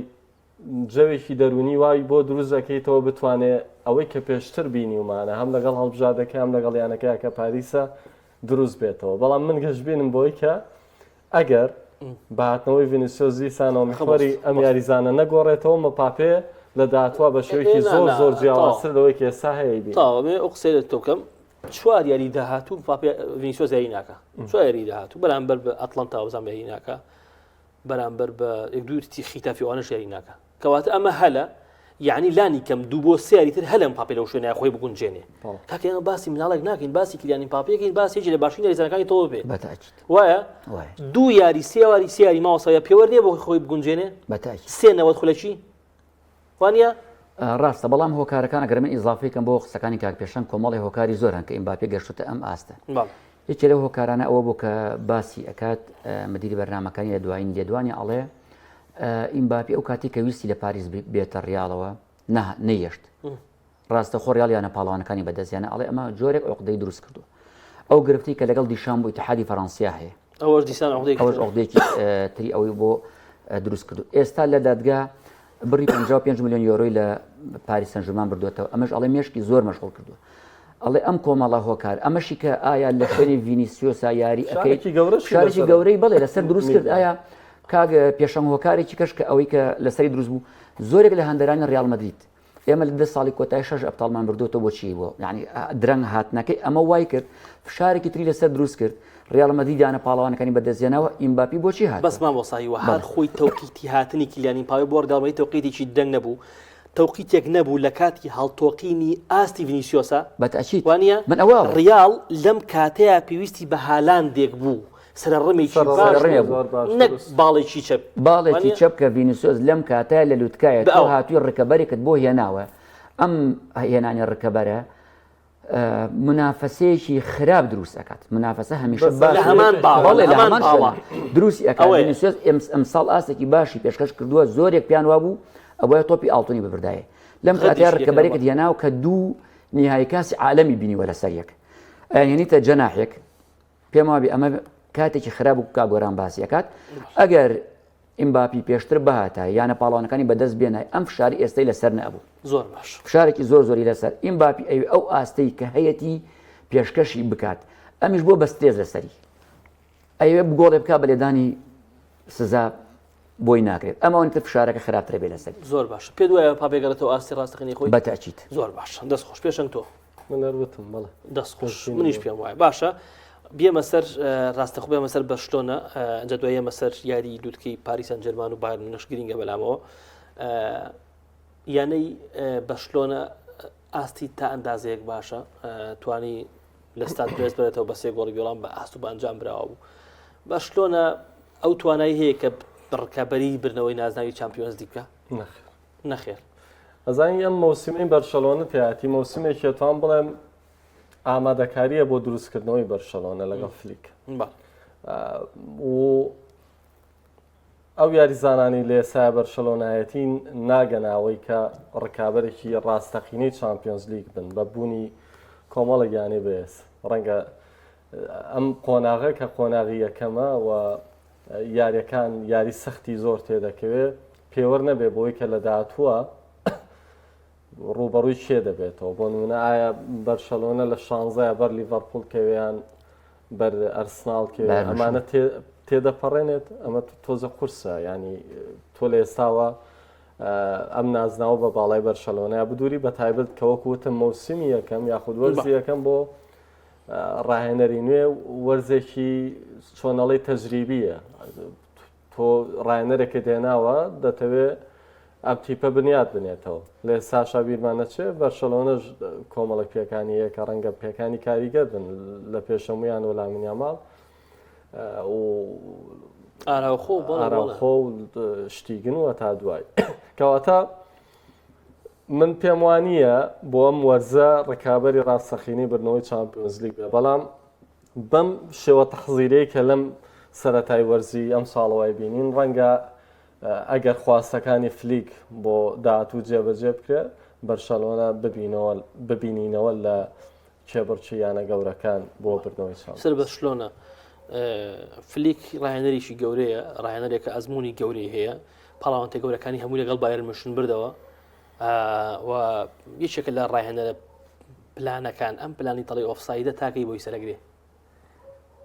جەوێکی دەرونی وای بۆ دروست دەکەیتەوە بتوانێت ئەوەی کە پێشتر بینیومانە هەم لەگەڵ هەڵبژاردەکە هەم لەگەڵ یانەکەی کە پاریسە دروست بێتەوە بەڵام من گەشتبینم بۆی کە ئەگەر بەهاتنەوەی ڤینیسیۆس دیسانەوە میخوەری ئەم یاریزانە نەگۆڕێتەوە مەپاپێ لە داهاتوە بە شێوەیەکی زۆر جیاوازتر لەوەی کە ئێستا هەیە بێت تاوەمێ ئەو قسەی لە تۆ بکەم چوار یاری داهاتوو ڤینیسیۆس یاری ناکە چوار یاری داهاتوو بەرامبەر بە ئەتڵانتا وەزان یاری ناکە بەرامبەر بە یەک دوورتی خیتافیوانەش یاری ناکە کەواتە ئەمە هەلە یعنی لانی کەم دوو بۆ سیاری تر هەلم پاپی لەو شوێنە خۆی بگونجێنێ کاکە باسی مناڵێک ناکەین باسی کلیانی پاپەکەین باسێکی لە باشین یاریزانەکانی تۆ بێ وایە دوو یاری سێواری سیاری ماوەسایە پێوە نییە بۆ خۆی بگونجێنێ سێنەوەت خولەکی وانە ڕاستە بەڵام هۆکارەکان ئەگەر من ئیزافیکەم بۆ قسەکانی کاک پێشەنگ کۆمەڵی هۆکاری زۆرن کە ئیمباپێ گەشتە ئەم ئاستە یەکێ لەو هۆکارانە ئەوە بوو کە باسی ئەکات مدیری بەرنامەکانی لە دوایین لێدوانی ئەڵێ ئیمباپی ئەو کاتی کە ویستی لە پاریس بێتە ڕیاڵەوە نەیەشت ڕاستە خۆ ڕیاڵیانە پاڵەوانەکانی بەدەستیانە ئەڵێ ئەمە جۆرێک عقدەی دروست کردو ئەو گرفتی کە لەگەڵ دیشان بۆ ئیتحادی فەڕەنسیا هەیە ئەوەش دیسان ئەوەش عقدەیەکی تری ئەوەی بۆ دروست کردو ئێستا لە دادگا بڕی 55 میلیۆن یۆرۆی لە پاریس سەن ژەرمان بردوێتەوە ئەمەش ئەڵێ مێشکی زۆر مەشغوڵ کردو ئەڵێ ئەم کۆمەڵە هۆکار ئەمەشی کە ئایا لە شوێنی ڤینیسیۆسا یاری ئەەکەی شارێکی گەورەی بڵێ لەسەر دروست کرد ئایا کاگ پێشەنگ هۆکارێکی کەش کە ئەوەی کە لەسەری دروست بوو زۆرێک لە هەندەرانی ڕیاڵ مەدریت ئێمە لە 10 ساڵی کۆتای 6 ئەبتاڵمان بردوتەوە بۆچی بۆ یعنی درەنگ هاتنەکەی ئەمە وای کرد فشارێکی تری لەسەر دروست کرد ڕیاڵ مەدریدیانە پاڵەوانەکانی بەدەستێنەوە ئیمباپی بۆچی هات بەس مامۆسایی وە هەر خۆی تەوقیتی هاتنی کلیانی پاوی بۆ ڕگاڵمەی تەوقیتێکی دەنگ نەبوو تەوقیتێک نەبوو لە کاتی هەڵتۆقینی ئاستی ڤینیسیۆسا بەتەکید وانە من ئەوە ڕیاڵ لەم کاتەیە پێویستی بە هالاندێک بوو سەرڕمێکی نەک باڵێکی چەپ باڵێکی چەپ کە ڤینیسیۆس لەم کاتەیە لە لوتکایە تۆ هاتووی ڕکەبەرێکت بۆ هێناوە ئەم هێنانی ڕکەبەرە منافسەیەکی خراپ دروست ئەکات منافسە هەمیشە لە هەمان باڵێ لە هەمان باڵە دروستی ئەکات ڤینیسیۆس ئەمساڵ ئاستێکی باشی پێشکەش کردووە زۆرێک پیان وابوو ئەوەیە تۆپی ئاڵتونی ببردایە لەم کاتەیە ڕکەبەرێکت هێناو کە دوو نهایی کاسی عالەمی بینیوە لەسەر یەک هێنیتە جەناحێک پێم وابێ ئەمە کاتێکی خراپ و کاگۆران باسی ئەکات ئەگەر ئیمباپی پێشتر بەهاتە یانە پاڵەوانەکانی بەدەست بێنای ئەم فشاری ئێستای لەسەر نەبوو زۆر باش فشارێکی زۆری لەسەر ئیمباپی ئەوێ ئەو ئاستەی کە هەیەی پێشکەشی بکات ئەمیش بۆ بەستێز لەسەری ئەوێ بگۆڵێ بک بە لێدانی سزا بۆی ناکرێت ئەمەوەنتە فشارەکە خراپترە بێ لەسەری زۆر باش پێ دوایە پاپێگەرێتەوە ئاستی ڕاستەقینی خۆی بەتەکید زۆر باش دەست خۆش پێشنگ تۆ منەروتم بەڵێ دەست خۆش منیش پێم وایە باشە بێمە سەر ڕاستەخۆ بێمە سەر بەشتۆنە ئەجا دوایە مەسەر یاری دووتکەی پاریس سەن ژەرمان و بایر مونیخ گرینگە بەلامەوە یانەی بەشلۆنە ئاستی تا ئەندازەیەک باشە توانی لە ستاد برێس بێتەوە بە 3 گۆڵی گۆڵان بە ئاست و بەنجام براوە بوو بەشلۆنە ئەو توانایی هەیە کە ڕکابەری برنەوەی نازناوی چامپیۆنز لیگ بکە نەخێر ئەزانی ئەم مەوسیمەی بەرشەلۆنە تیاتی مەوسیمێکی توان بڵێم ئامادەکاریە بۆ دروستکردنەوەی بەرشەلۆنە لەگەڵ فلیک و ئەو یاریزانانی لە ئێستا بەرشەلۆنایەتی ناگەناوەی کە ڕکابەرێکی ڕاستەقینەی چامپیۆنز لیگ بن بە بوونی کۆمەڵە گیانی بێس ڕەنگە ئەم قۆناغە کە قۆناغی یەکەمە و یاریەکان یاری سەختی زۆر تێدەکەوێت پێوە نەبێ بۆی کە لە داهاتووە ڕوبەڕووی شێ دەبێتەوە بۆ نمونە ئایا بەرشەلۆنە لە 16 بەر لیڤەرپوڵ کەوێیان بەر ئەرسناڵ کەوێ ئەمانە تێدەپەڕێنێت ئەمە تۆزە قورسە ینی تۆ لە ئێستاوە ئەم نازناوە بە باڵای بەرشەلۆنە بدووری بە تایبەت کەوەکوتە مەوسمی یەکەم یاخود وەرزی یەکەم بۆ ڕاهێنەری نوێ وەرزێکی چۆنەڵی تەجریبیە تۆ ڕاهێنەرێکە دێناوە دەتەوێت ئەم تیپە بنیاد بنێتەوە لێ ساشا بیرمانەچێ بەرشەلۆنەش کۆمەڵک پێکانی یە کە ڕەنگە پێکانی کاریگەر بن لە پێشەمویان و لامینیاماڵ ئاراوخۆ و شتیگنوە تا دوای کەواتە من پێم وانییە بۆ ئەم وەرزە ڕکابەری ڕاستەقینەی بردنەوەی چامپیۆنز لیگ بێ بەڵام بەم شێوە تەحزیرەیە کە لەم سەرەتای وەرزی ئەم ساڵەوەی بینین ڕەنگە ئەگەر خواستەکانی فلیک بۆ داهاتوو جێبەجێ بکرێت بەرشەلۆنە ببینینەوە لە کێبڕچیانە گەورەکان بۆ بردنەوەی ساڵ سەر بەرشلۆنە فلیک ڕاهێنەرێکی گەورەیە ڕاهێنەرێکە ئەزمموی گەورەی هەیە پاڵاوانتە گەورەکانی هەمووی لەگەڵ بایرن مشن بردەوە و یەکێکە لە ڕاهێنەرە پلانەکان ئەم پلانی تەڵی ئۆفسایدە تاکەی بۆی سەرەگرێ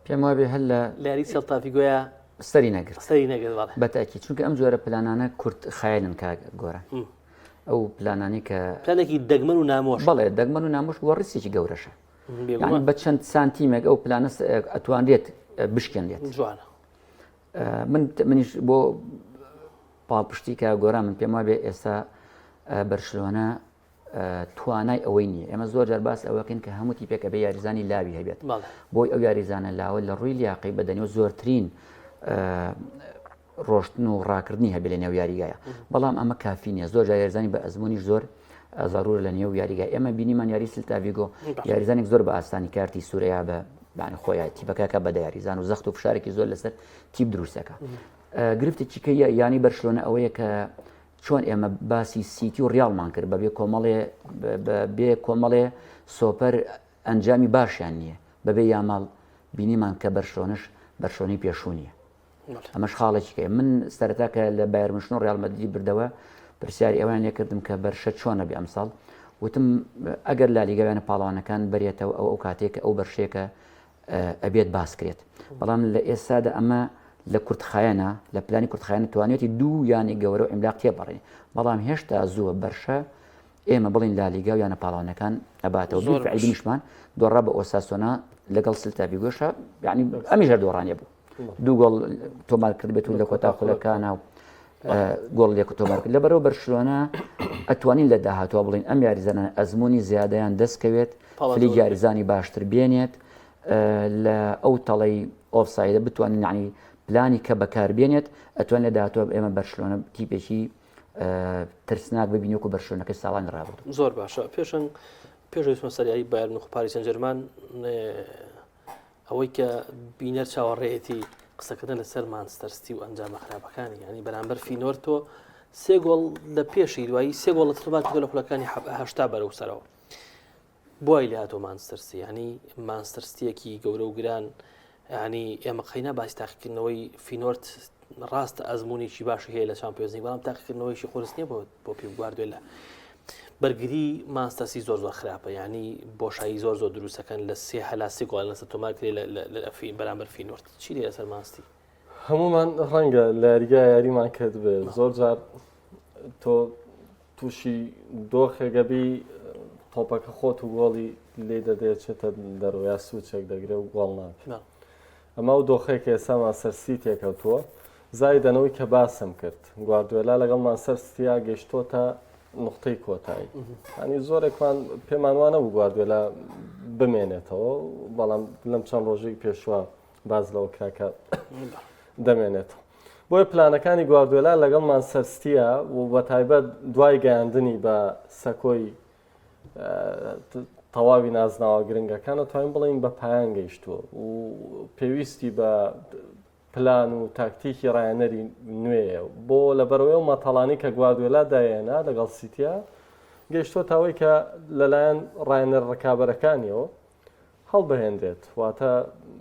پێم وابێ هەل لە لاری سێڵتافیگوۆیە سەری نەگرت سەری نەگرت بەتاکی چونکە ئەم جۆرە پلانانە کورت خایەنن کا گۆرە ئەو پلانانی کە پلانێکی دەگمەن و نامۆش بەڵێ دەگمەن و نامۆش بۆ ڕیسێکی گەورەشە یعنی بە چەند سانتیمێک ئەو پلانە ئەتوانرێت بشکێنێت جوانە منیش بۆ پاڵپشتی کا گۆرە من پێم وابێ ئێستا بەرشلۆنە توانای ئەوەی نییە ئێمە زۆر جار باس ئەوەکەین کە هەمووی پێکە بە یاریزانی لاوی هەبێت بۆی ئەو یاریزانە لاوە لە ڕووی لیاقی بەدەنی و زۆرترین ڕۆشتن و ڕاکردنی هەبێت لە نێو یاریگایە بەڵام ئەمە کافی نییە زۆر جار یاریزانی بە ئەزممویش زۆر زارور لە نێو یاریگای ئێمە بینیمان یاری سلتاڤیگۆ یاریزانێک زۆر بە ئاسانی کارتی سووریا بە خۆیان تیپەکە بە یاریزان و زەخت و فشارێکی زۆر لەسەر تیپ دروستەکە گرفتێکی کە یانی بەرشلۆنە ئەوەیە کە چۆن ئێمە باسی سیتی و ڕیاڵمان کرد بەبێ کۆمەڵێ سۆپەر ئەنجامی باشیان نییە بەبێ یاماڵ بینیمان کە بەرشۆنی پێشوونیە ئەمەش خاڵێکی کە من سەرەتاکە لە بایرمشن و ڕیاڵ مەدریدی بردەوە پرسیاری ئەوان لێ کردم کە بەرشە چۆنە بێ ئەمساڵ وتم ئەگەر لالیگەوانە پاڵەوانەکان بەرێتەوە ئەو کاتێکە ئەو بەرشێکە ئەبێت باسکرێت بەڵام لە ئێستادا ئەمە لە کورتخایەنە لە پلانی کورتخایەنە توانێتی دوو یانی گەورە و ئیملاق تێپەڕێنی بەڵام هێشتا زووە بەرشە ئێمە بڵین لالیگا و یانە پاڵاوانەکان ئەباتەوە بیفعیدنیشمان دۆڕا بە ئۆساسۆنا لەگەڵ سلتاڤیگۆشە یعنی ئەمیش دۆڕانێ بوو دوو گۆڵ تۆمار کرد بێت و لە کۆتا خولەکانە و گۆڵ لێک تۆمار کرد لەبەرەوە بەرشلۆنە ئەتوانین لە داهاتوە بڵین ئەم یاریزانە ئەزمموی زیادەیان دەستکەوێت فلی یاریزانی باشتر بێنێت لە ئەو تەڵەی ئۆفسایدە بتوانین یعنی پلانی کە بەکاربێنێت ئەتوان لە داهاتوە ئێمە بەرشلۆنە تیپێکی ترسناک ببینی وەکو بەرشلۆنەکەی ساڵانی ڕابردوو زۆر باشە پێشویستمە سەریایی بایرن و پاریس سەن ژەرمان ئەوەی کە بینەر چاوەڕێیەتی قسەکردن لەسەر مانچستەر و ئەنجامە خراپەکانی ینی بەرامبەر فینۆر تۆ سێ گۆڵ لە پێشی دوایی سێ گۆڵ لە تربات لە خولەکانی هەشتا بەرەو سەرەوە بۆی لە هاتۆ مانچستەر ینی مانچستەرێکی گەورە و گران ینی ئێمە قەینا باسی تاقیکردنەوەی فینۆرت ڕاستە ئەزممویی باشی هەیە لە چامپیۆنزی بەڵام تاقیکردنەوەیشی خۆرس نییە بۆ پێ گواردوێلە بەرگری مانچستەر زۆر خراپە ینی بۆشایی زۆر دروستەکەن لە سێ هەلاسی گۆڵ لەسەر تۆمار کرێ لە بەرامبەر فینۆرت چی لێ لەسەر ماستی هەمومان ڕەنگە لە یاریگا یاریمان کرد بێ زۆر جار تۆ تووشی دۆخێگەبی تۆپەکە خۆت و گۆڵی لێ دەدێتێتە دەڕۆیا سوچێک دەگرێ و گۆڵ ناکە ئەمە و دۆخێک ئێستا مانچستەر سیتی تێکەوتووە زایدەنەوەی کە باسم کرد گواردیۆلا لەگەڵ مانچستەر سیتیا گەیشتۆتە نقطەی کۆتایی ینی زۆرێکمان پێمان وانە بوو گواردیۆلا بمێنێتەوە بەڵام لەم چەند ڕۆژێک پێشوە باز لەوە کاکە دەمێنێتەوە بۆیە پلانەکانی گواردیۆلا لەگەڵ مانچستەر سیتیە و بە تایبەت دوای گەیاندنی بە سەکۆی تەواوی نازناوە گرنگەکانە توانین بڵین بە پایان گەیشتووە و پێویستی بە پلان و تاکتیکی ڕایەنەری نوێیە بۆ لەبەرەوەی و مەتەڵانی کە گواردیۆلا دایێنا لەگەڵ سیتیا گەیشتوە تاوەی کە لەلایەن ڕایەنەر ڕکابەرەکانیەوە هەڵبهێنرێت واتە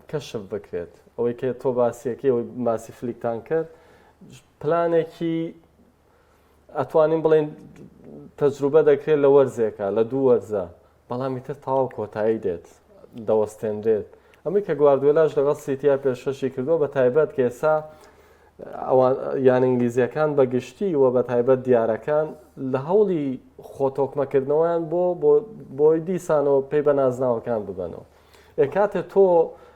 کەشف بکرێت ئەوەی کە تۆ باسیەکەی ئەوەی باسی فلیکتان کرد پلانێکی ئەتوانین بڵێن تەجروبە دەکرێت لە وەرزێکە لە دوو وەرزە بەڵامی تر تەواو کۆتایی دێت دەوەستێنرێت ئەمەی کە گواردیۆلاش لەگەڵ سیتیا پێشەشی کردووە بە تایبەت کە ئێستا یان ئینگلیزیەکان بەگشتی وە بە تایبەت دیارەکان لە هەوڵی خۆتۆکمەکردنەوەیان بۆی دیسانەوە پێی بە نازناوەکان ببەنەوە کاتێ تۆ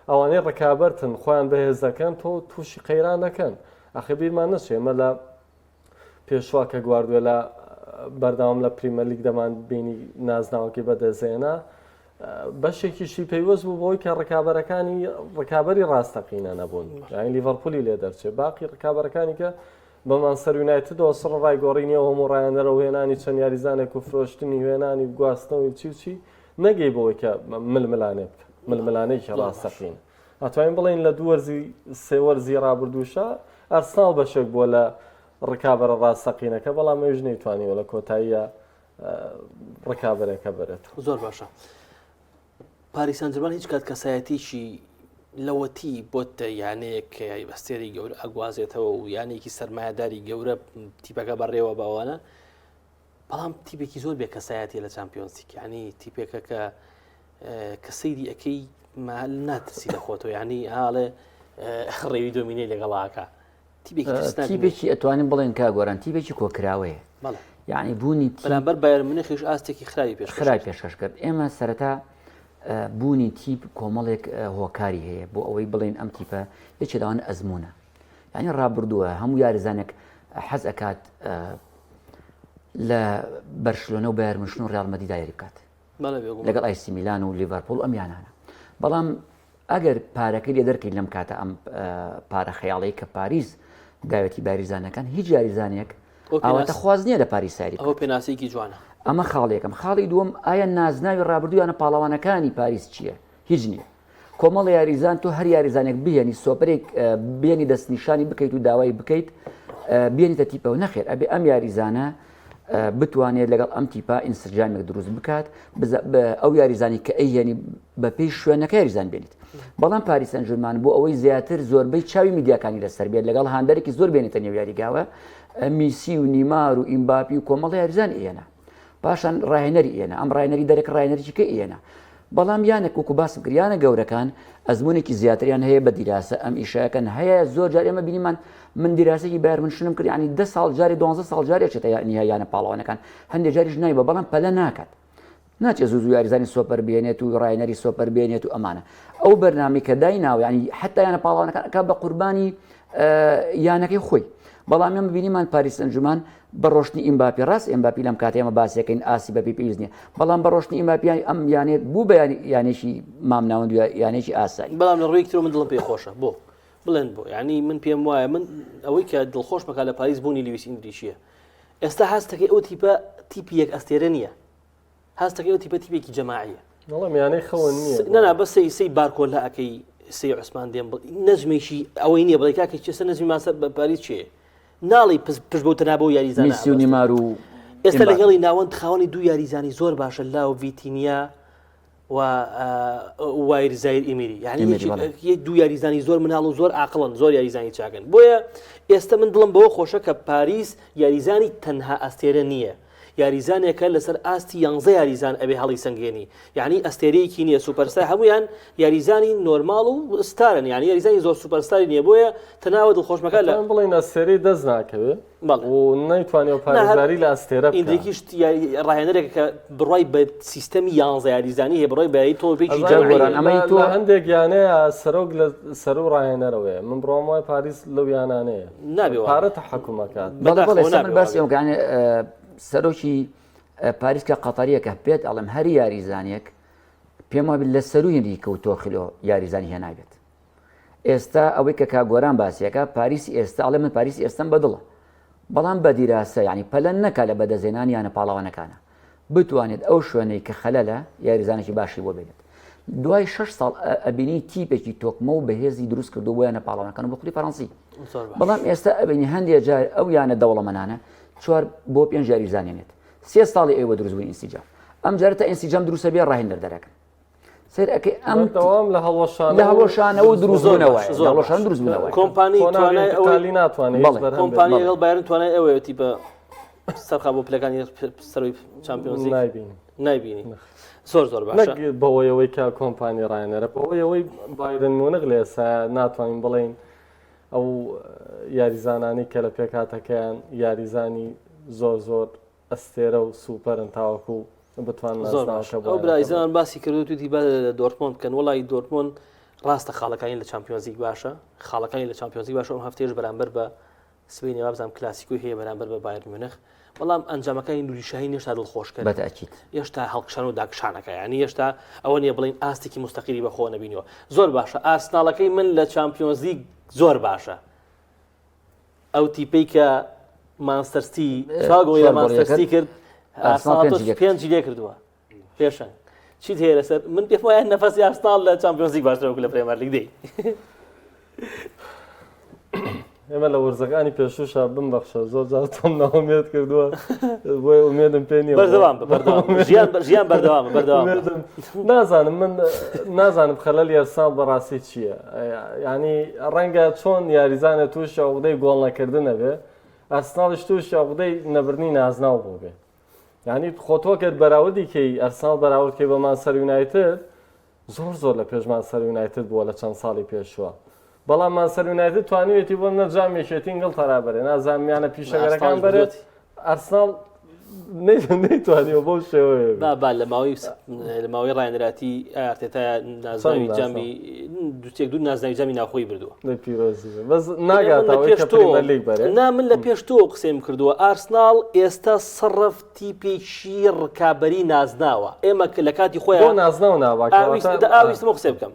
ئەوانەی ڕکابەرتن خۆیان بەهێز دەکەن تۆ تووشی قەیران دەکەن ئەخە بیرمان نەچێ ئێمە لە پێشوا کە گواردیۆلا بەردەوام لە پریمەر لیگ دەمان بینی نازناوەکی بەدەزێنا بەشێکیشی پێیوەست بوو بۆی کە ڕکابەری ڕاستەقینە نەبوون یانی لیڤەرپولی لێ دەرچێت باقی ڕکابەرەکانی کە بە مانچستەر یونایتدەوە سڕ ڕایگۆڕینیەوە هەموو ڕایەنەرە هێنانی چەند یاریزانێک و فرۆشتنی هێنانی گواستنەوەی چی نەگەی بۆی کە ململانێ ململانەیەکی ڕاستەقینە ئەتوانین بڵین لە دوو وەرزی سێ وەرزی ڕابردووشە ئەرسناڵ بەشێک بووە لە ڕکابەرە ڕاستەقینەکە بەڵام ئێژ نەیتوانیوە لە کۆتاییە ڕکابەرێکە بێت زۆر باشە پاریس سان ژەرمان هیچ کات کەسایەتیشی لەوەتی بۆتە یانەیەک بەستێری گەورە ئەگوازێتەوە و یانێکی سەرمایهداری گەورە تیپەکە بەڕێوە باوانە بەڵام تیپێکی زۆر بێ کەسایەتی لە چامپیۆنسی ینی تیپێکە کە سەیری ئەەکەی مال ناترسی لەخۆتەوە ینی هاڵێ ڕێوی دۆمینەی لەگەڵاکە تیپێکی ئەتوانین بڵێن کا گۆران تیپێکی کۆکراوەیە یعنی بوونی بەرامبەر بایر منیخیش ئاستێکی خراپی پێشکەش کرد ئێمە سەرەتا بوونی تیپ کۆمەڵێک هۆکاری هەیە بۆ ئەوەی بڵێن ئەم تیپە یەکێ داوان ئەزمونە یعنی ڕابردووە هەموو یاریزانێک حەز ئەکات لە بەرشلۆنە و بایر منشن و ڕیال مەدرید یاری بکات لەگەڵ ئای سی میلان و لیڤەرپۆڵ ئەمیانانە بەڵام ئەگەر پارەکەی لێ دەرکەی لەم کاتە ئەم پارە خەیاڵەیە کە پاریس داوێتی باریزانەکان هیچ یاریزانێک ئەوەتە خواز نییە لە پاریساری ئەوە پێناسێکی جوانە ئەمە خاڵێکم خاڵی دووەم ئایا نازناوی ڕابردوویانە پاڵەوانەکانی پاریس چییە؟ هیچ نییە کۆمەڵ یاریزان تۆ هەر یاریزانێک بهێنی سۆپەرێک بێنی دەستنیشانی بکەیت و داوای بکەیت بێنیتە تیپەوە نەخێر ئەبێ ئەم یاریزانە بتوانێت لەگەڵ ئەم تیپا ئینسرجامێک دروست بکات ئەو یاریزانی کە ئەیهێنی بە پێی شوێنەکە یاریزان بێنیت بەڵام پاریس سان ژەرمان بۆ ئەوەی زیاتر زۆربەی چاوی میدیاکانی لەسەر بێت لەگەڵ هاندەرێکی زۆر بێنێتە نێو یاریگاوە میسی و نیمار و ئیمباپی و کۆمەڵ یاریزان ئێنە پاشان ڕاهێنەری ئێنە ئەم ڕاهێنەری دەرێک ڕاهێنەرێکیکە ئێنە بەڵام یانێک وەکو باسم کریانە گەورەکان ئەزمونێکی زیاتریان هەیە بە دیراسە ئەم ئیشەکەن هەیە زۆر جار ئێمە بینیمان من دیراسێکی بایر منشنم کرد ینی 10 ساڵ جاری 12 ساڵ جارێکێتە نیهایانە پاڵەوانەکان هەندێک جاریش نایبە بەڵام پەلە ناکات ناچێت زوو یاریزانی سۆپەر بێنێت و ڕاهێنەری سۆپەر بێنێت و ئەمانە ئەو بەرنامەی کە دایناوە ینی حتا یانە پاڵەوانەکان ئەکا بە قوربانی یانەکەی خۆی بەڵام ئێمە بینیمان پاریس سان ژەرمان بە ڕۆشنی ئیمباپی ڕاست ئیمباپی لەم کاتێ ئێمە باسیەکەین ئاسی بەپی پێویست نییە بەڵام بە ڕۆشنی ئیمباپیانی ئەم یانێت بوو بە یانێکی مامناوەند یانێکی ئاسایی بەڵام لە ڕووی ترۆ من دڵم پێ خۆشە بۆ بڵێن بۆ ینی من پێم وایە من ئەوەی کە دڵخۆش مەکات لە پاریس بوونی لویس ئینریشیە ئێستا هەستەکەی ئەو تیپە تیپی یەک ئەستێرە نییە هەستەکەی ئەو تیپە تیپێکی جەماعیە وەڵام یانەی خەون نییە نەنا بە سەی بارکۆلا ئەەکەی سەی عوسمان دێم نەزمێکی ئەوەی نییە بڵێ کاکە چێستا نەزمی ماسە بە پاریس چێ ناڵی پشت بۆ تەنابە و یاریزانە میسی و نیمار و ئێستا لەگەڵی ناوەند خاوەنی دوو یاریزانی زۆر باشە لاو ڤیتینیا و وایر زایر ئیمیری یعنی دوو یاریزانی زۆر مناڵ و زۆر عاقڵن زۆر یاریزانی چاکن بۆیە ئێستا من دڵم بەوە خۆشە کە پاریس یاریزانی تەنها ئەستێرە نییە یاریزانێکە لەسەر ئاستی 11 یاریزان ئەبێ هەڵی سنگێنی یعنی ئەستێرەیەکی نییە سوپەرستار هەمویان یاریزانی نۆرماڵ و ستارن یعنی یاریزانی زۆر سوپەرستاری نییە بۆیە تەناوە دڵخۆشمەکە لە بڵین ئەستێرەی دەست ناکەوێت و نەیتوانێت پارێزگاری لە ئەستێرە ئیندێکیش ڕاهێنەرێک کە بڕای بە سیستەمی 11 یاریزانی هەیە بڕای بەیانی تۆڵپێکی جەگۆران ئەمەی تۆ هەندێک یانەیە سەرۆک لە سەر و ڕاهێنەرەوەیە من بڕۆم وای پاریس لەو یانانەیە نابێت پارە تەحەکومەکات من باسی ئەوگانێ سەرۆکی پاریس کە قەتەریەکە پێت ئەڵم هەر یاریزانێک پێم وابێت لە سەرویی کەوتۆ خلۆ یاریزانی هێنابێت ئێستا ئەوەی کە کاگۆران باسیەکە پاریسی ئێستا ئەڵێ من پاریسی ئێستم بەدڵە بەڵام بە دیراسە ینی پەلەن نەکا لە بەدەزێنان یانە پاڵەوانەکانە بتوانێت ئەو شوێنەی کە خەلەلە یاریزانێکی باشی بۆ بێنێت دوای 6 ساڵ ئەبینی تیپێکی تۆکمە و بەهێزی دروست کردو بۆ یانە پاڵەوانەکان و بە خولی فەڕەنسی بەڵام ئێستا ئەبینی هەندێک جار ئەو یانە دەوڵەمەنانە 4 بۆ 5 یاریزانێنێت 3 ساڵی ئێوە دروست بووی ئینسیجام ئەم جارە تا ئینسیجام دروستە بێ ڕاهێنەر دەرەکەن سیر ئەکەی ئەم دەوام لە هەڵۆشانەوە دروستبوونەوەی هەڵۆشان دروستبوونەوەی کۆمپانی توانای ناتوانێت کۆمپانی لەگەڵ بایرن توانای ئەوەیەتی بە سەرخا بۆ پلەکانی سەروی چامپیۆنز لیگ نایبینی زۆر باشە بەوەیەوەی کە کۆمپانی ڕاهێنەرە بەوەیەوەی بایرن مونغ لە ئێستا ناتوانین بڵێن ئەو یاریزانانی کە لە پێکاتەکەیان یاریزانی زۆر ئەستێرە و سوپەرن تاوەکو بتوان ئەو برایزان باسی کردو توی با دۆرتمۆند بکەن وڵی دۆرتمۆند ڕاستە خاڵەکانی لە چامپیۆنزیک باشە خاڵەکانی لە چامپیۆنزیک باشە ئەم هەفتەیەش بەرامبەر بە سبەی نێوابزانام کلاسیکۆی هەیە بەرامبەر بە بایر میونخ بەڵام ئەنجامەکانی نوریشاهی هێشتا دڵخۆشکە بەتاکید هێشتا هەڵکشان و داکشانەکە یعنی هێشتا ئەوە نیە بڵین ئاستێکی مستەقیلی بەخۆ نەبینەوە زۆر باشە ئارسناڵەکەی من لە چامپیۆنزیک زۆر باشە ئەو تیپەی کە مانستەرستی چاگۆی لە مانستەرسی کرد ئارسناڵ 5 لێ کردووە پێشەنگ چیت هەیە لەسەر من پێم وایە نەفەسی ئارسنال لە چامپیۆنز لیگ باشترە وەکو لە پرێمەر لیگ دەی ئێمە لە وەرزەکانی پێشوشە بمبەخشە زۆر جار تۆم ناومێت کردووە بۆی ئومێدم پێ نییە بەردەوام ژیان بەردەوام نازانم من نازانم خەلەل ئەرسناڵ بەڕاستی چییە ینی ڕەنگە چۆن یاریزانە تووشە عقدەی گۆڵ نەکردنە بێ ئەرسناڵش تووشە عقدەی نەبرنی نازناو بۆ بێ ینی خۆتۆ کرد بەراوردی کەی ئەرسناڵ بەراوردکەی بە مانچستەر یونایتد زۆر لە پێش مانچستەر یونایتد بووە لە چەند ساڵی پێشوە بەڵام مانچستەر یونایتد توانیوێتی بۆ نەجامێشێتی انگڵ تەرابەرێ نازانمیانە پیشەگەرەکان بەرێت ئەرسناڵ نەیتوانیوە بەو شێوەیە لە ماوەی ڕایەنراتی ئارتێتا نازناوی جامی دوچێک دوو نازناوی جامی ناوخۆی بردووە من لە پێش تۆ قسەیم کردووە ئارسناڵ ئێستا سڕف تیپێکی ڕکابەری نازناوە ئێمە لە کاتی خۆیان نازناو ئاویستمە قسە بکەم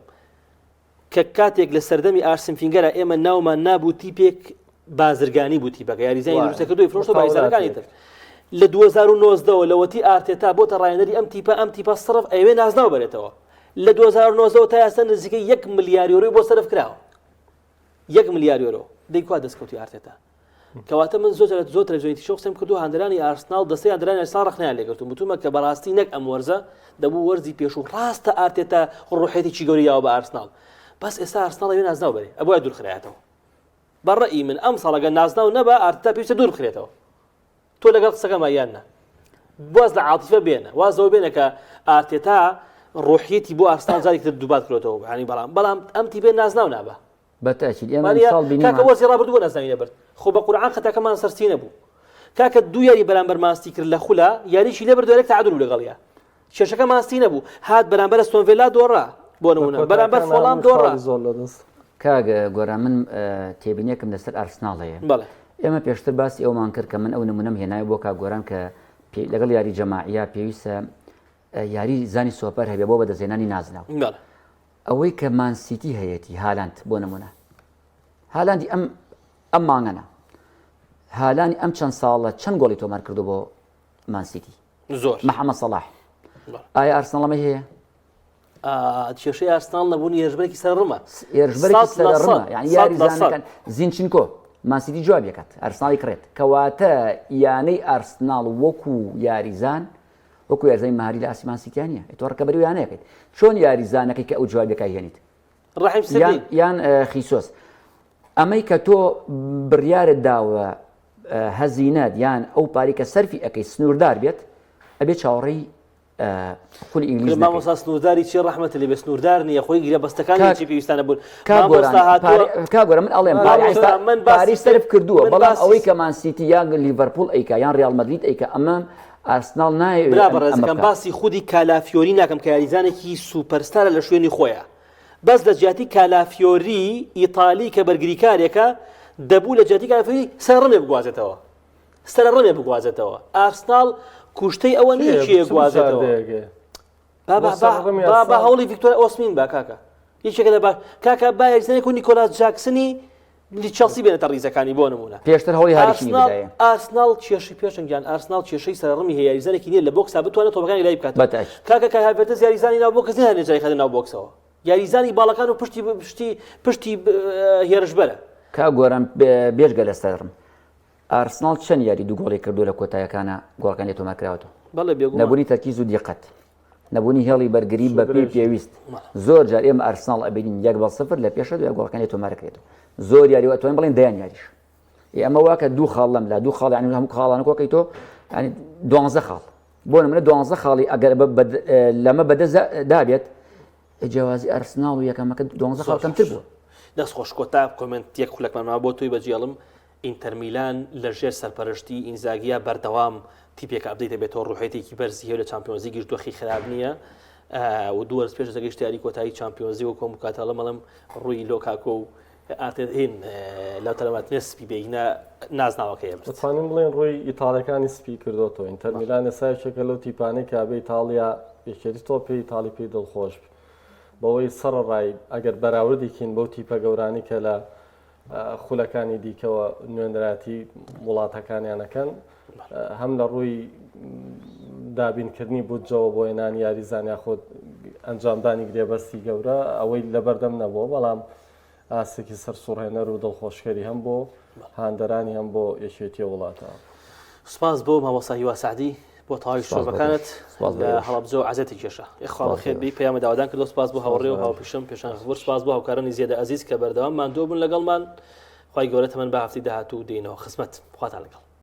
کە کاتێک لە سەردەمی ئارسن فینگەرە ئێمە ناومان نابوو تیپێک بازرگانی بوو تیپەکە یاریزانی دروستەکە دوی فرۆشتە بازرگانی تر لە 2009 لەوەتی ئارتێتا بۆتە ڕایەنەری ئەم تیپە سڕف ئەوێ نازناو بێتەوە لە 2009 تا ئێستا نزیکەی 1 ملیار یۆرۆی بۆ سەرف کراوە 1 ملیار یۆرۆ دەیکوا دەستکەوتی ئارتێتا کەواتە من زۆر تەلەڤیزیۆنی شۆ قسەم کردو هاندرانی ئارسناڵ دەستەی هاندرانی ئارسناڵ ڕخنیان لێگرتووە وتومە کە بەڕاستی نەک ئەم وەرزە دەبوو وەرزی پێش و ڕاستە ئارتێتا ڕوحێتێکی گەوریاوە بە ئارسناڵ بەس ئێستا ئارسناڵ ئەوێ نازناو بەرێ ئەبووە دوورخرایەتەوە بەڕێی من ئەم ساڵەگە نازناو نەبە ئارتێتا پێویستە دوور بخرێتەوە تۆ لەگەڵ قسەکەمە یاننا واز لە عاتیفە بێنە وازەوە بێنە کە ئارتێتا ڕۆحیەتی بۆ ئارسناڵ جارێکی دووبات کرێتەوە ینی بەڵام ئەم تیپێ نازناو نابە بەتاکید ئێمە ساڵ بینی کاکە وەرزی ڕابردووە نازناوی نەبرد خۆ بە قورعان خەتاکەمان سەرچی نەبوو کاکە دوو یاری بەرامبەر ماستی کرد لە خولا یاریشی لێبرد دەرێک تعادل لەگەڵیە کێشەکە ماستی نەبوو هات بەرامبەر ئەستۆن ڤیلا دۆڕا بۆ نمونە بەرامبەر فۆڵام دۆڕا کاگە گۆرە من تێبینیەکەم لەسەر ئارسناڵ هەیە ئێمە پێشتر باسی ئەومان کرد کە من ئەو نمونەم هێناوی بۆ کاگۆران کە لەگەڵ یاری جەماعیە پێویستە یاری زانی سۆپەر هەبێ بۆ بەدەستهێنانی نازناو ئەوەی کە مانسیتی هەیەی هالاند بۆ نمونە هالاندی ئەم مانگەنە هالانی ئەم چەند ساڵە چەند گۆڵی تۆمار کردو بۆ مانسیتی زۆر محەممەد سەڵاح ئایا ئارسناڵەمە هەیە کێشەی ئارسناڵ نەبوونی هێرشبەرێکی سەرڕمە هێرشبەرێکی سەرڕمە یعنی یاریزانەکان زینچینکۆ مانسیتی جواب یەکات ئارسناڵی کڕێت کەواتە یانەی ئارسناڵ وەکو یاریزان وەکو یاریزانی ماری لە ئاسی مانسیتیانە تۆ ڕکەبەری یانەیەکەیت چۆن یاریزانەکەی کە ئەو جوابەکەی هێنیت یان خیسۆس ئەمەی کە تۆ بڕیارت داوە هەزینەت یان ئەو پارێ کە سەرفی ئەەکەی سنووردار بێت ئەبێ چاوەڕێی خولی ئینگلیز مامۆستا سنوورداری چی ڕەحمەت لێ بێ سنووردار نییە خۆی گیرە بەستەکانی چی پێویستانە بوون کاگۆرە من ئەڵێم پاری سەرف کردووە بەڵام ئەوەی کە مانسیتی یان لیڤەرپوڵ ئەیکا یان ڕیال مەدرید ئەیکا ئەمە ئارسناڵ نایە برا بەڕێزەکەم باسی خودی کالافیۆری ناکەم کە یاریزانێکی سوپەرستارە لە شوێنی خۆیە بەس لە جیاتی کالافیۆری ئیتالی کە بەرگریکارێکە دەبوو لە جیاتی کالافیۆری سەرڕەمێ بگوازێتەوە سەرڕەمێ بگوازێتەوە ئارسناڵ کوشتەی ئەوە نییە چیە گوازێتەوە با هەوڵی ڤیکتۆریا ئۆسمین با کاکە هیچێکە لە کاکە با یاریزانێک و نیکۆلاس جاکسنی چەلسی بێنێتە ڕیزەکانی بۆ نمونە پێشتر هەوڵی هاریشنی بدایە ئارسناڵ کێشەی پێشنگیان ئارسناڵ کێشەی سەرڕەمی هەیە یاریزانێکی نییە لە بۆکسا بتوانێت تۆپەکانی لای بکات کاکە کای هاڤێرتز یاریزانی ناو بۆکس نییە هەنێ جای خەدە ناو بۆکسەوە یاریزانی باڵەکان و پشتی هێرشبەرە کاگۆران بێژگە لە سەرڕم ئارسناڵ چەند یاری دوو گۆڵی کردو لە کۆتایەکانە گۆڵەکانی تۆمار کراوەتەوە نەبوونی تەرکیز و دیقەت نەبوونی هێڵی بەرگری بە پێی پێویست زۆر جار ئێمە ئارسناڵ ئەبینین 1-0 لە پێشە دوای گۆڵەکانی تۆمارەکرێتەوە زۆر یاری ئەتوانین بڵێن دەیان یاریش ئەمە واکە دوو خاڵ لەم لا دوو خاڵ ینی هەموو خاڵانە کۆکەی تۆ ینی 12 خاڵ بۆ نمونە 12 خاڵی ئەگەر لەمە بەدەست دابێت جیاوازی ئارسناڵ و یەکەمەکە 12 خاڵ کەمتر بووە دەست خۆش کۆتا کۆمنتێک خولەکمانەوە بۆ تۆی بەجێڵم ئینتەر میلان لە ژێر سەرپەرشتی ئینزاگیە بەردەوام تیپێک ئەبدەیتە بێتەوە ڕوحێتێکی بەرزی هەیە لە چامپیۆنز لیگیش دۆخی خراپ نییە و دوو وەرز پێش دەگەیشت یاری کۆتایی چامپیۆنز لیگ و کۆمکاتەڵە مەڵم ڕووی لۆکاکۆ و ئاتێت هێن لەو تەلەماتنێ سپی بێگینە نازناوەکەیە دەتوانین بڵێن ڕووی ئیتاڵەکانی سپی کردوەوە ئینتەر میلان ئێسایەکێکە لەو تیپانەی کابێ ئیتاڵیا یەکێتی تۆپی ئیتاڵی پێی دڵخۆش بەوەی سەرڕای ئەگەر بەراوردێکین بەو تیپە گەورانی کە لە خولەکانی دیکەوە نوێنەراتی وڵاتەکانیانەکەن هەم لە ڕووی دابینکردنی بودجەوە بۆ هێنانی یاریزانیا خۆ ئەنجامدانی گرێبەستی گەورە ئەوەی لەبەردەم نەبووە بەڵام ئاسێکی سەرسوڕهێنەر و دڵخۆشکەری هەم بۆ هاندەرانی هەم بۆ یەکێتی وڵاتەوە. سپاس بۆ مامۆستا هیوا سعدی بۆ تەواوی شۆڕەکانت لە هەڵەبجە و عەزەتی کێشە ئیخوا بەخێر بی پەیامە داوادان کردو. سپاس بۆ هاوڕێ و هاوپیشم پێشان خبر. سپاس بۆ هاوکارانی زیێدە ئەزیز کە بەردەوام ماندوو بوون لەگەڵمان. خوای گەورە تەمەن بە هەفتەی داهاتوو دێنەوە خزمەت. خواتان لەگەڵ.